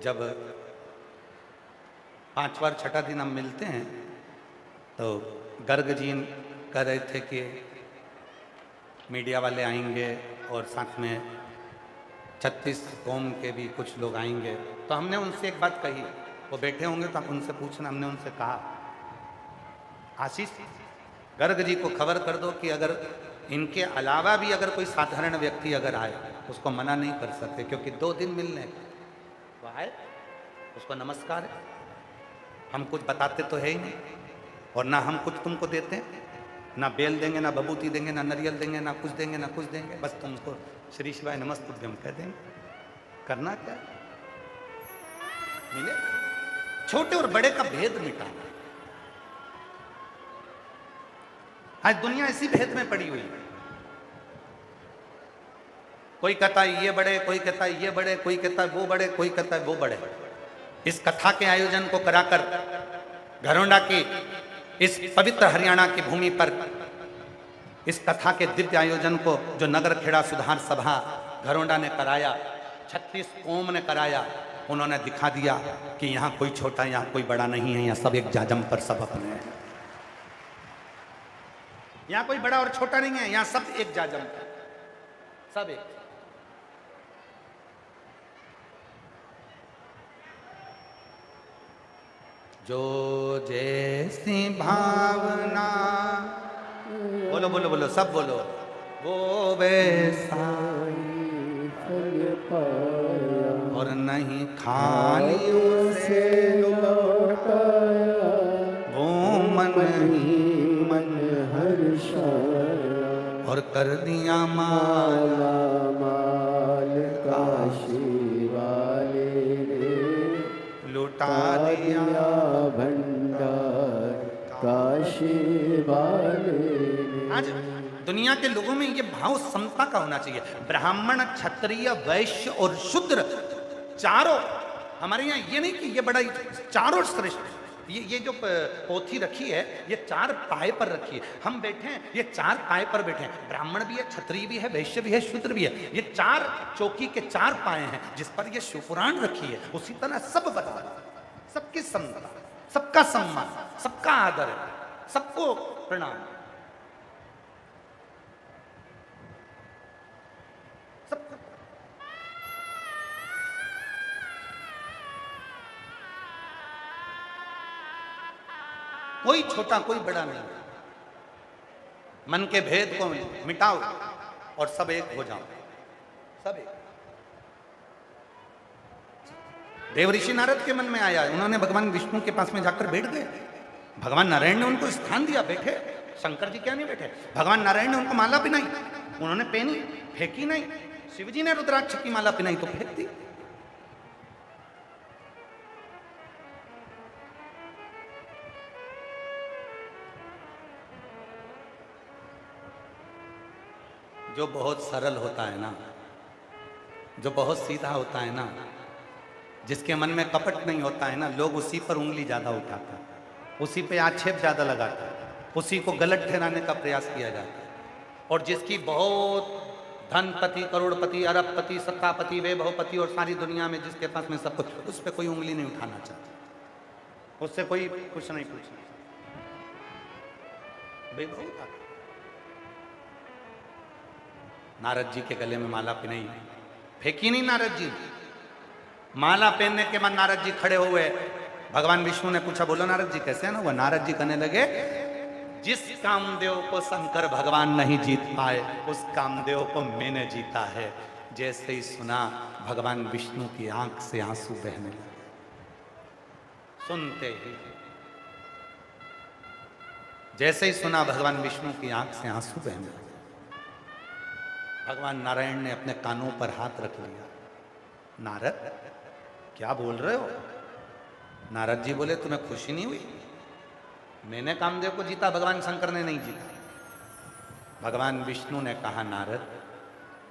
जब 5वां छठा दिन हम मिलते हैं तो गर्ग जी कह रहे थे कि मीडिया वाले आएंगे और साथ में 36 कौम के भी कुछ लोग आएंगे। तो हमने उनसे एक बात कही, वो बैठे होंगे तो आप उनसे पूछना। हमने उनसे कहा, आशीष गर्ग जी को खबर कर दो कि अगर इनके अलावा भी अगर कोई साधारण व्यक्ति अगर आए उसको मना नहीं कर सकते, क्योंकि 2 दिन मिलने वो आए, उसको नमस्कार है। हम कुछ बताते तो है ही नहीं, और ना हम कुछ तुमको देते हैं, ना बेल देंगे, ना बबूती देंगे, ना नरियल देंगे, ना कुछ देंगे, ना कुछ देंगे। बस तुमको श्री शिवाय नमस्तुभ्यम कह देंगे। करना क्या मिले, छोटे और बड़े का भेद मिटाना। आज दुनिया इसी भेद में पड़ी हुई है। कोई कहता है ये बड़े, कोई कहता है ये बड़े, कोई कहता है वो बड़े, कोई कहता है वो बड़े। इस कथा के आयोजन को कराकर घरोंडा की इस पवित्र हरियाणा की भूमि पर इस कथा के दिव्य आयोजन को जो नगर खेड़ा सुधार सभा घरोंडा ने कराया, 36 कौम ने कराया, उन्होंने दिखा दिया कि यहाँ कोई छोटा, यहाँ कोई बड़ा नहीं है, यहाँ सब एक जाजम पर सब अपने हैं। यहाँ कोई बड़ा और छोटा नहीं है, यहाँ सब एक जाजम पर, सब एक। जो जैसी भावना, बोलो बोलो बोलो, सब बोलो, वो वैसा फल पाया और नहीं खाली से लौटाया, वो मन ही मन हर्षाया और कर दिया माल माला माल काशी वाले ने लुटा दिया भंडार काशी वाले ने। आज दुनिया के लोगों में ये भाव समता का होना चाहिए। ब्राह्मण, क्षत्रिय, वैश्य और शूद्र चारों, हमारे यहाँ ये नहीं कि ये बड़ा, चारों श्रेष्ठ। ये जो पोथी रखी है ये 4 पाए पर रखी है। हम बैठे हैं ये 4 पाए पर बैठे हैं। ब्राह्मण भी है, क्षत्रिय भी है, वैश्य भी है, शूद्र भी है। ये 4 चौकी के 4 पाए हैं जिस पर ये शिवपुराण रखी है। उसी तरह सब बराबर, सबकी समता, सबका सम्मान, सबका आदर है, सबको प्रणाम। सबको कोई छोटा कोई बड़ा नहीं। मन के भेद को मिटाओ और सब एक हो जाओ, सब एक। देवऋषि नारद के मन में आया, उन्होंने भगवान विष्णु के पास में जाकर बैठ गए। भगवान नारायण ने उनको स्थान दिया, बैठे। शंकर जी क्या नहीं बैठे? भगवान नारायण ने उनको माला पहनाई, उन्होंने पहनी, फेंकी नहीं। शिव जी ने रुद्राक्ष की माला पहनाई तो फेंक दी। जो बहुत सरल होता है ना, जो बहुत सीधा होता है ना, जिसके मन में कपट नहीं होता है ना, लोग उसी पर उंगली ज्यादा उठाते हैं, उसी पे आक्षेप ज्यादा लगाते हैं, उसी को गलत ठहराने का प्रयास किया जाता है। और जिसकी बहुत धनपति, करोड़पति, अरबपति, सत्तापति, वैभवपति और सारी दुनिया में जिसके पास में सब कुछ, उस पर कोई उंगली नहीं उठाना चाहता, उससे कोई कुछ नहीं पूछना। वैभव था। नारद जी के गले में माला पहनाई, फेंकी नहीं नारद जी। माला पहनने के बाद नारद जी खड़े हुए। भगवान विष्णु ने पूछा, बोलो नारद जी कैसे है ना? वो नारद जी कहने लगे, जिस कामदेव को शंकर भगवान नहीं जीत पाए उस कामदेव को मैंने जीता है। जैसे ही सुना भगवान विष्णु की आंख से आंसू बहने लगे। सुनते ही, जैसे ही सुना भगवान विष्णु की आंख से आंसू बहने लगे। भगवान नारायण ने अपने कानों पर हाथ रख लिया। नारद क्या बोल रहे हो? नारद जी बोले, तुम्हें खुशी नहीं हुई? मैंने कामदेव को जीता, भगवान शंकर ने नहीं जीता। भगवान विष्णु ने कहा, नारद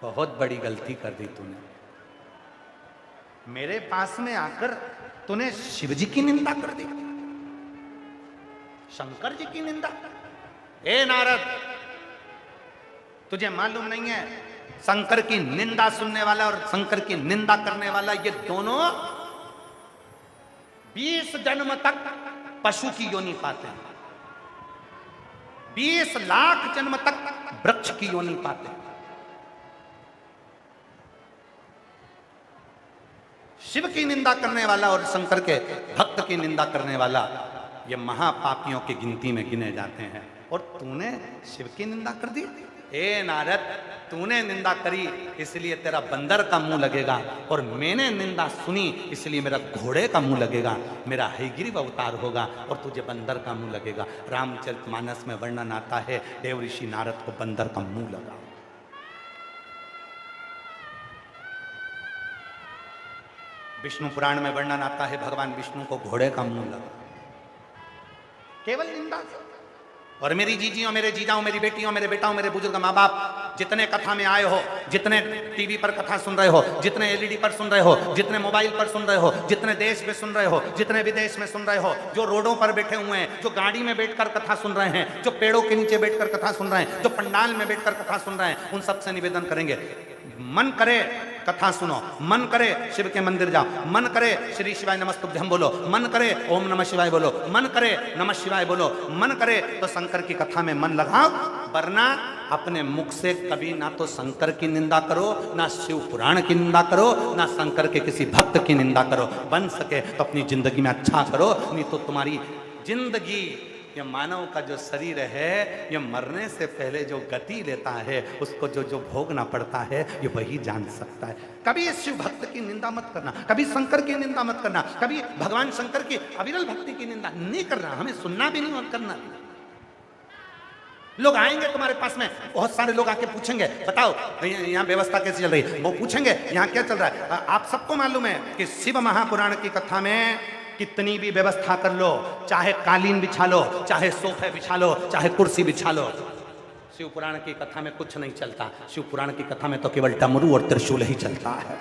बहुत बड़ी गलती कर दी तूने। मेरे पास में आकर तूने शिव जी की निंदा कर दी, शंकर जी की निंदा। ए नारद, तुझे मालूम नहीं है शंकर की निंदा सुनने वाला और शंकर की निंदा करने वाला ये दोनों 20 जन्म तक पशु की योनि पाते हैं, 20 लाख जन्म तक वृक्ष की योनि पाते हैं। शिव की निंदा करने वाला और शंकर के भक्त की निंदा करने वाला ये महापापियों की गिनती में गिने जाते हैं। और तूने शिव की निंदा कर दी। ए नारद, तूने निंदा करी इसलिए तेरा बंदर का मुंह लगेगा, और मैंने निंदा सुनी इसलिए मेरा घोड़े का मुंह लगेगा, मेरा हयग्रीव अवतार होगा और तुझे बंदर का मुंह लगेगा। रामचरितमानस में वर्णन आता है देव ऋषि नारद को बंदर का मुंह लगा। विष्णु पुराण में वर्णन आता है भगवान विष्णु को घोड़े का मुंह लगा, केवल निंदा से। और मेरी जीजियों, मेरे जीजाओं, मेरी बेटियों, मेरे बेटाओं, मेरे बुजुर्ग माँ बाप, जितने कथा में आए हो, जितने टीवी पर कथा सुन रहे हो, जितने एलईडी पर सुन रहे हो, जितने मोबाइल पर सुन रहे हो, जितने देश में सुन रहे हो, जितने विदेश में सुन रहे हो, जो रोडों पर बैठे हुए हैं, जो गाड़ी में बैठकर कथा सुन रहे हैं, जो पेड़ों के नीचे बैठकर कथा सुन रहे हैं, जो पंडाल में बैठकर कथा सुन रहे हैं, उन सबसे निवेदन करेंगे, मन करे कथा सुनो, मन करे शिव के मंदिर जाओ, मन करे श्री शिवाय नमस्तुभ्यम बोलो, मन करे ओम नमः शिवाय बोलो, मन करे नमः शिवाय बोलो, मन करे तो शंकर की कथा में मन लगाओ। वरना अपने मुख से कभी ना तो शंकर की निंदा करो, ना शिव पुराण की निंदा करो, ना शंकर के किसी भक्त की निंदा करो। बन सके तो अपनी जिंदगी में अच्छा करो, नहीं तो तुम्हारी जिंदगी, ये मानव का जो शरीर है, ये मरने से पहले जो गति लेता है, उसको जो जो भोगना पड़ता है, ये वही जान सकता है। कभी इस शिव भक्त की निंदा मत करना, कभी शंकर की निंदा मत करना, कभी भगवान शंकर की अविरल भक्ति की निंदा नहीं करना, हमें सुनना भी नहीं और करना भी। लोग आएंगे तुम्हारे पास में, बहुत सारे लोग आके पूछेंगे बताओ यहाँ व्यवस्था कैसी चल रही है, वो पूछेंगे यहाँ क्या चल रहा है। आप सबको मालूम है कि शिव महापुराण की कथा में कितनी भी व्यवस्था कर लो, चाहे कालीन बिछा लो, चाहे सोफे बिछा लो, चाहे कुर्सी बिछा लो, शिव पुराण की कथा में कुछ नहीं चलता। शिव पुराण की कथा में तो केवल डमरू और त्रिशूल ही चलता है,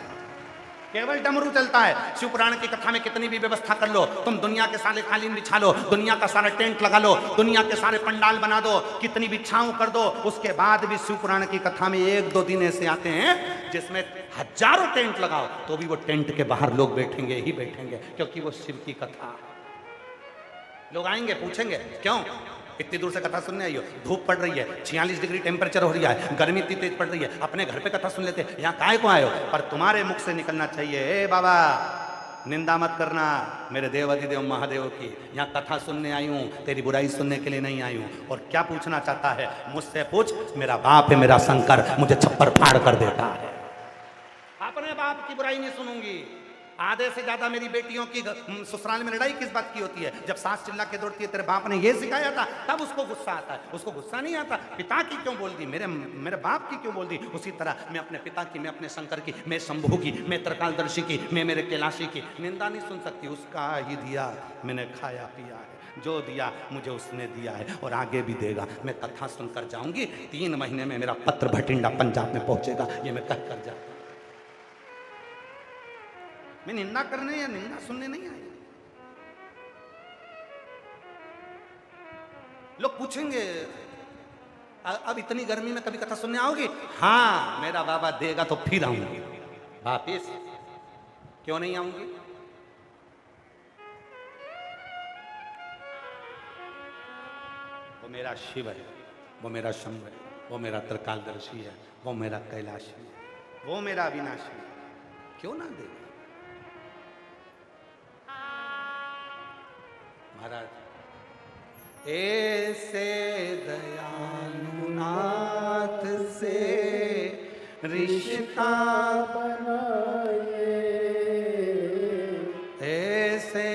केवल डमरू चलता है। शिव पुराण की कथा में कितनी भी व्यवस्था कर लो, तुम दुनिया के सारे कालीन बिछा लो, दुनिया का सारा टेंट लगा लो, दुनिया के सारे पंडाल बना दो, कितनी भी छांव कर दो, उसके बाद भी शिव पुराण की कथा में 1-2 दिन ऐसे आते हैं जिसमें हजारों टेंट लगाओ तो भी वो टेंट के बाहर लोग बैठेंगे ही बैठेंगे, क्योंकि वो शिव की कथा। लोग आएंगे पूछेंगे क्यों इतनी दूर से कथा सुनने आई हो, धूप पड़ रही है, 46 डिग्री टेम्परेचर हो रहा है, गर्मी इतनी तेज पड़ रही है, अपने घर पे कथा सुन लेते, यहाँ काहे को आए हो। पर तुम्हारे मुख से निकलना चाहिए, ए बाबा निंदा मत करना मेरे देव अधिदेव महादेव की, यहाँ कथा सुनने आई हूँ, तेरी बुराई सुनने के लिए नहीं आई हूँ। और क्या पूछना चाहता है मुझसे पूछ, मेरा बाप है मेरा शंकर, मुझे छप्पर फाड़ कर देता है। अपने बाप की बुराई नहीं सुनूंगी। आधे से ज्यादा मेरी बेटियों की ससुराल में लड़ाई किस बात की होती है, जब सास चिल्ला के दौड़ती है तेरे बाप ने ये सिखाया था, तब उसको गुस्सा आता है। उसको गुस्सा नहीं आता पिता की क्यों बोल दी, मेरे बाप की क्यों बोल दी। उसी तरह मैं अपने पिता की, मैं अपने शंकर की, मैं शंभू की, मैं त्रिकालदर्शी की, मैं मेरे कैलाशी की निंदा नहीं सुन सकती। उसका ही दिया मैंने खाया पिया है, जो दिया मुझे उसने दिया है और आगे भी देगा। मैं कथा सुनकर जाऊंगी, 3 महीने में मेरा पत्र भटिंडा पंजाब में पहुंचेगा, ये मैं कह कर जाऊंगा। मैं निंदा करने या निंदा सुनने नहीं आई। लोग पूछेंगे अब इतनी गर्मी में कभी कथा सुनने आओगी। हाँ मेरा बाबा देगा तो फिर आऊंगी, वापिस क्यों नहीं आऊंगी। वो मेरा शिव है, वो मेरा शंभु है, वो मेरा त्रिकालदर्शी है, वो मेरा कैलाशी है, वो मेरा अविनाशी है, क्यों ना देगा। महाराज ऐसे दयालु नाथ से रिश्ता बनाए, ऐसे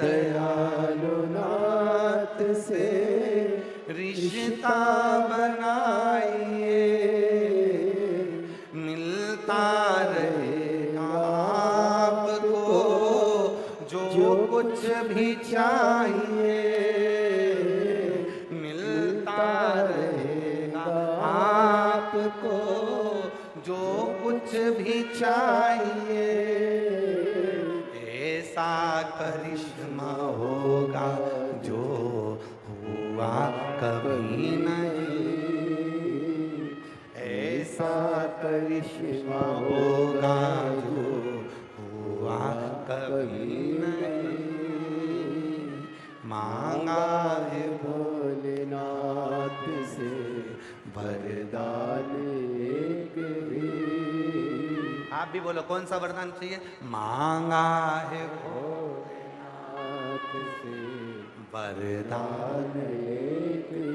दयालु नाथ से रिश्ता बनाइए, मिलता रहेगा आपको जो कुछ भी चाहिए, मिलता रहेगा आपको जो कुछ भी चाहिए। ऐसा करिश्मा होगा जो हुआ कभी नहीं, ऐसा करिश्मा होगा जो हुआ कभी नहीं। मांगा है भोलेनाथ से वरदान एक ही। आप भी बोलो कौन सा वरदान चाहिए? मांगा है भोलेनाथ से वरदान एक ही।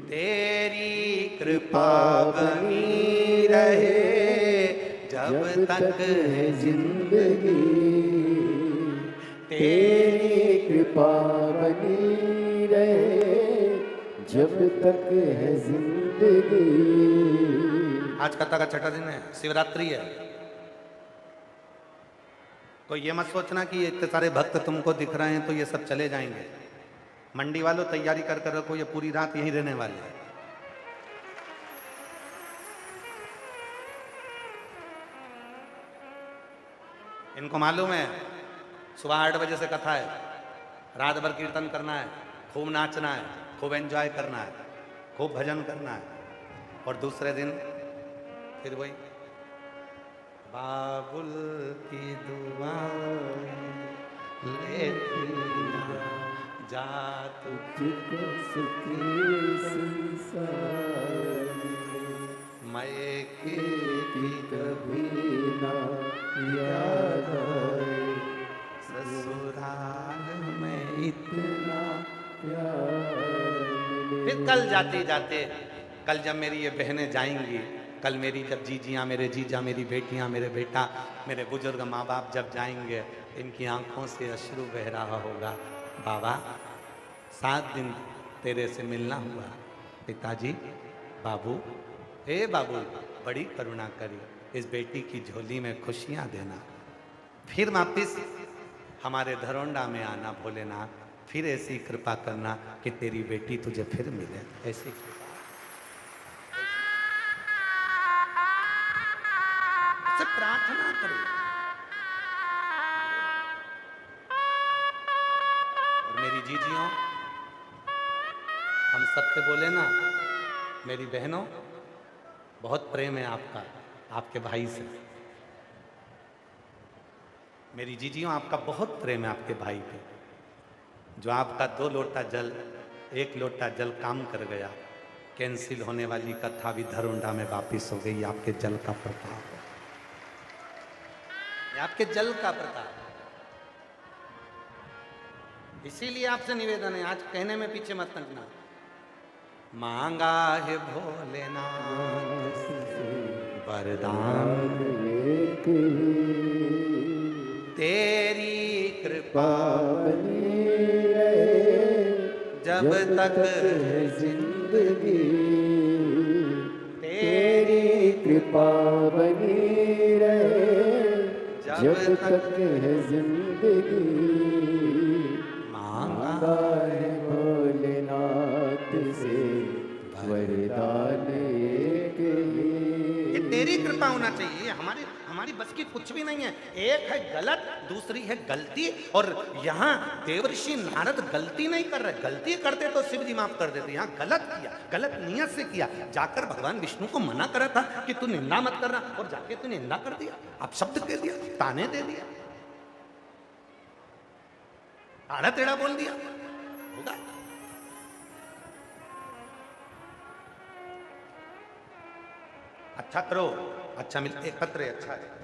तेरी कृपा बनी रहे जब तक है जिंदगी, तेरी कृपा बनी रहे जब तक है जिंदगी। आज कथा का छठा दिन है, शिवरात्रि है। तो ये मत सोचना कि इतने सारे भक्त तुमको दिख रहे हैं तो ये सब चले जाएंगे। मंडी वालों तैयारी कर कर रखो, ये पूरी रात यहीं रहने वाले हैं। इनको मालूम है सुबह 8 बजे से कथा है, रात भर कीर्तन करना है, खूब नाचना है, खूब एंजॉय करना है, खूब भजन करना है, और दूसरे दिन फिर वही बाबुल की दुआ लेती जा तुझको सुखी संसार मैं की कभी ना याद आए, ससुराल में इतना प्यार मिले। फिर कल जाते जाते, कल जब मेरी ये बहनें जाएंगी, कल मेरी जब जीजियाँ, मेरे जीजा, मेरी बेटियाँ, मेरे बेटा, मेरे बुजुर्ग माँ बाप जब जाएंगे, इनकी आंखों से अश्रु बह रहा होगा। बाबा 7 दिन तेरे से मिलना हुआ, पिताजी, बाबू, हे बाबू, बड़ी करुणा करी, इस बेटी की झोली में खुशियाँ देना, फिर वापिस हमारे धरोंडा में आना भोलेनाथ, फिर ऐसी कृपा करना कि तेरी बेटी तुझे फिर मिले। ऐसी से प्रार्थना करो। और मेरी जीजियों, हम सबसे बोले ना, मेरी बहनों, बहुत प्रेम है आपका आपके भाई से। मेरी जीजियों, आपका बहुत प्रेम है आपके भाई पे, जो आपका 2 लोटा जल, 1 लोटा जल काम कर गया। कैंसिल होने वाली कथा भी धरोंडा में वापिस हो गई, आपके जल का प्रताप है, आपके जल का प्रताप। इसीलिए आपसे निवेदन है, आज कहने में पीछे मत हटना। मांगा है भोलेनाथ से वरदान एक ही, तेरी कृपा बनी रहे जब तक है जिंदगी, तेरी कृपा बनी रहे जब तक है जिंदगी। मांगा है भोलेनाथ से वरदान एक ही। ये तेरी कृपा होना चाहिए, हमारी हमारी बस की कुछ भी नहीं है। एक है गलत, दूसरी है गलती, और यहाँ देवर्षि नारद गलती नहीं कर रहे, गलती करते तो शिव जी माफ कर देते, यहाँ गलत किया, गलत नियत से किया। जाकर भगवान विष्णु को मना करा था कि तू निंदा मत करना, और जाके तू निंदा कर दिया, आप शब्द कह दिया, ताने दे दिया, आड़ा टेढ़ा बोल दिया, होगा। अच्छा करो, अच्छा मिल, एक पत्र है, अच्छा है।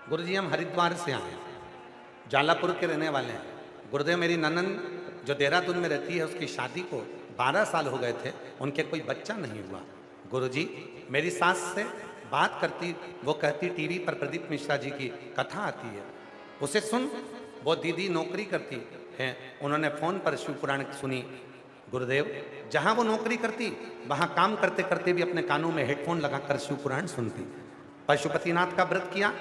गुरुजी हम हरिद्वार से आए, जालापुर के रहने वाले हैं। गुरुदेव, मेरी ननन जो देहरादून में रहती है, उसकी शादी को 12 साल हो गए थे, उनके कोई बच्चा नहीं हुआ। गुरुजी, मेरी सास से बात करती, वो कहती टीवी पर प्रदीप मिश्रा जी की कथा आती है, उसे सुन। वो दीदी नौकरी करती हैं, उन्होंने फ़ोन पर शिव पुराण सुनी। गुरुदेव, जहाँ वो नौकरी करती, वहाँ काम करते करते भी अपने कानों में हेडफोन लगाकर शिव पुराण सुनती। पशुपतिनाथ का व्रत किया,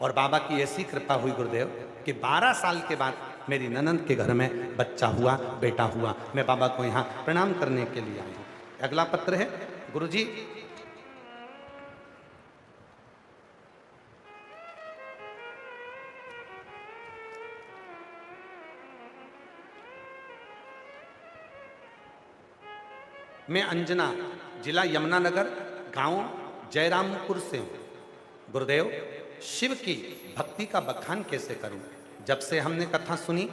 और बाबा की ऐसी कृपा हुई गुरुदेव कि 12 साल के बाद मेरी ननंद के घर में बच्चा हुआ, बेटा हुआ। मैं बाबा को यहाँ प्रणाम करने के लिए आई हूँ। अगला पत्र है, गुरुजी, मैं अंजना जिला यमुनानगर, गांव जयरामपुर से हूँ। गुरुदेव, शिव की भक्ति का बखान कैसे करूं? जब से हमने कथा सुनी,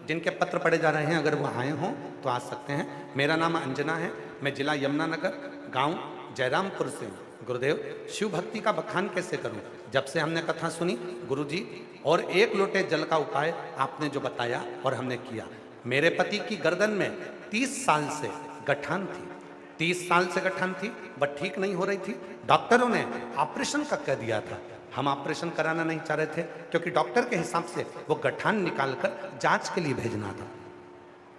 जिनके पत्र पढ़े जा रहे हैं अगर वो आए हों तो आ सकते हैं। मेरा नाम अंजना है, मैं जिला यमुनानगर, गांव जयरामपुर से हूँ। गुरुदेव, शिव भक्ति का बखान कैसे करूं? जब से हमने कथा सुनी गुरुजी, और 1 लोटे जल का उपाय आपने जो बताया और हमने किया। मेरे पति की गर्दन में 30 साल से गठान थी, 30 साल से गठान थी, वह ठीक नहीं हो रही थी। डॉक्टरों ने ऑपरेशन का कह दिया था। हम ऑपरेशन कराना नहीं चाह रहे थे, क्योंकि डॉक्टर के हिसाब से वो गठान निकालकर जांच के लिए भेजना था।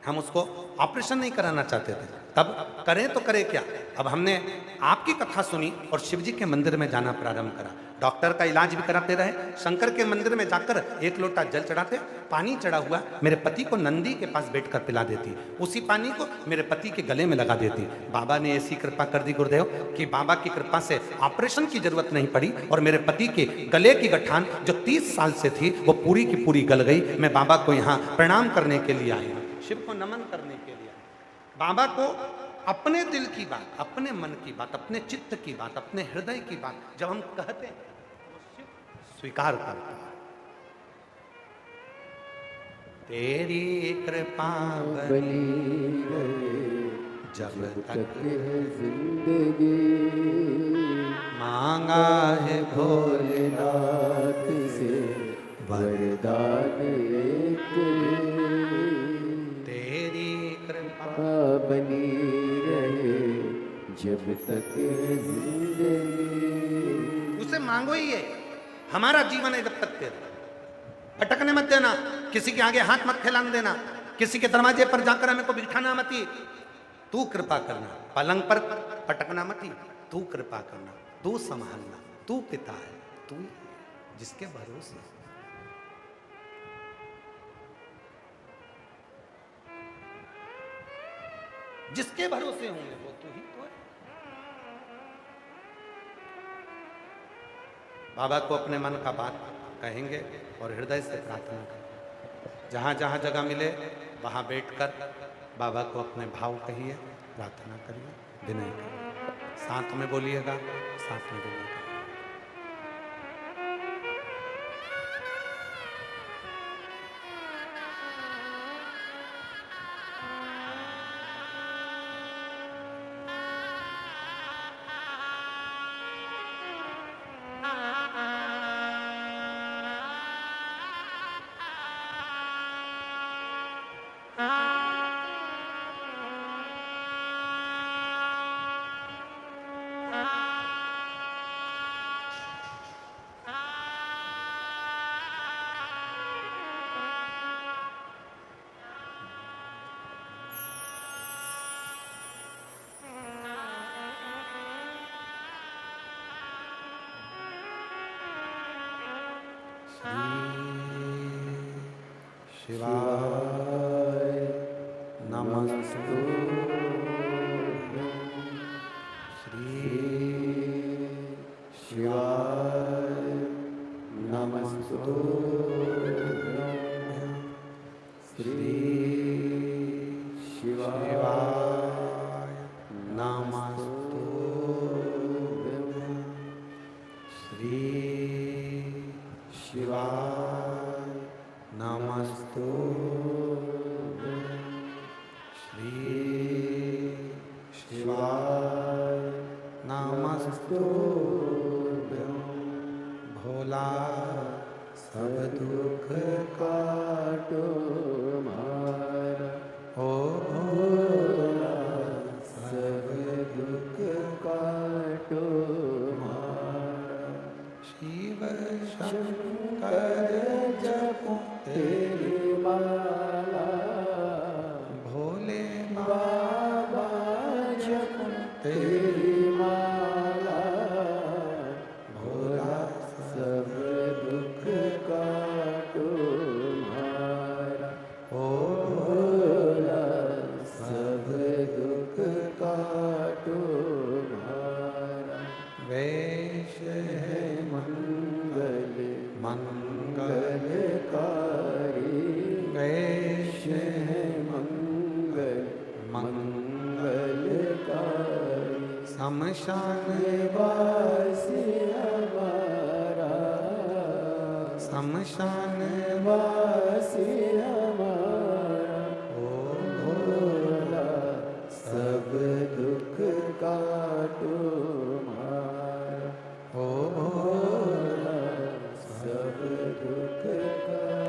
हम उसको ऑपरेशन नहीं कराना चाहते थे। तब करें तो करें क्या? अब हमने आपकी कथा सुनी और शिव जी के मंदिर में जाना प्रारंभ करा। डॉक्टर का इलाज भी कराते रहे। शंकर के मंदिर में जाकर 1 लोटा जल चढ़ाते, पानी चढ़ा हुआ मेरे पति को नंदी के पास बैठकर पिला देती, उसी पानी को मेरे पति के गले में लगा देती। बाबा ने ऐसी कृपा कर दी गुरुदेव कि बाबा की कृपा से ऑपरेशन की जरूरत नहीं पड़ी, और मेरे पति के गले की गठान जो 30 साल से थी वो पूरी की पूरी गल गई। मैं बाबा को यहाँ प्रणाम करने के लिए आई, शिव को नमन करने के लिए। बाबा को अपने दिल की बात, अपने मन की बात, अपने चित्त की बात, अपने हृदय की बात जब हम कहते हैं तो शिव स्वीकार करता है। तेरी कृपा बनी रहे जब तक है जिंदगी, मांगा है भोलेनाथ से वरदान एक, तेरी कृपा बनी रहे जब तक है जिंदगी। उसे मांगो ही है। हमारा जीवन है जब तक तेरा, अटकने मत देना, किसी के आगे हाथ मत फैलाने देना, किसी के दरवाजे पर जाकर हमें को बिठाना मत ही। तू कृपा करना, पलंग पर पटकना मत ही। तू कृपा करना, तू संभालना, तू पिता है, तू जिसके भरोसे। जिसके भरोसे होंगे वो तू ही तो है। बाबा को अपने मन का बात कहेंगे और हृदय से प्रार्थना करें। जहाँ जहाँ जगह मिले वहाँ बैठकर बाबा को अपने भाव कहिए, प्रार्थना करिए, विनय करिए। साथ में बोलिएगा, साथ में बोलिएगा। शिवाय नमस्तुभ्यं। श्री शिवाय नमस्तुभ्यं। श्री शिवाय नमस्तुभ्यं। श्री शिवाय नमस्तुभ्यं। श्री शिवाय नमस्तुभ्यं। भोला सब दुख काटो मारा, ओ भोला सब दुख काटो मारा। शिव शंकर जपो तेरी माला, भोले बाबा जपो तेरी माला। भोला सब दुख काटो मारा। शमशान वासी हमारा, शमशान वासी हमारा, भोला सब दुख काटो मारा, भोला सब दुख का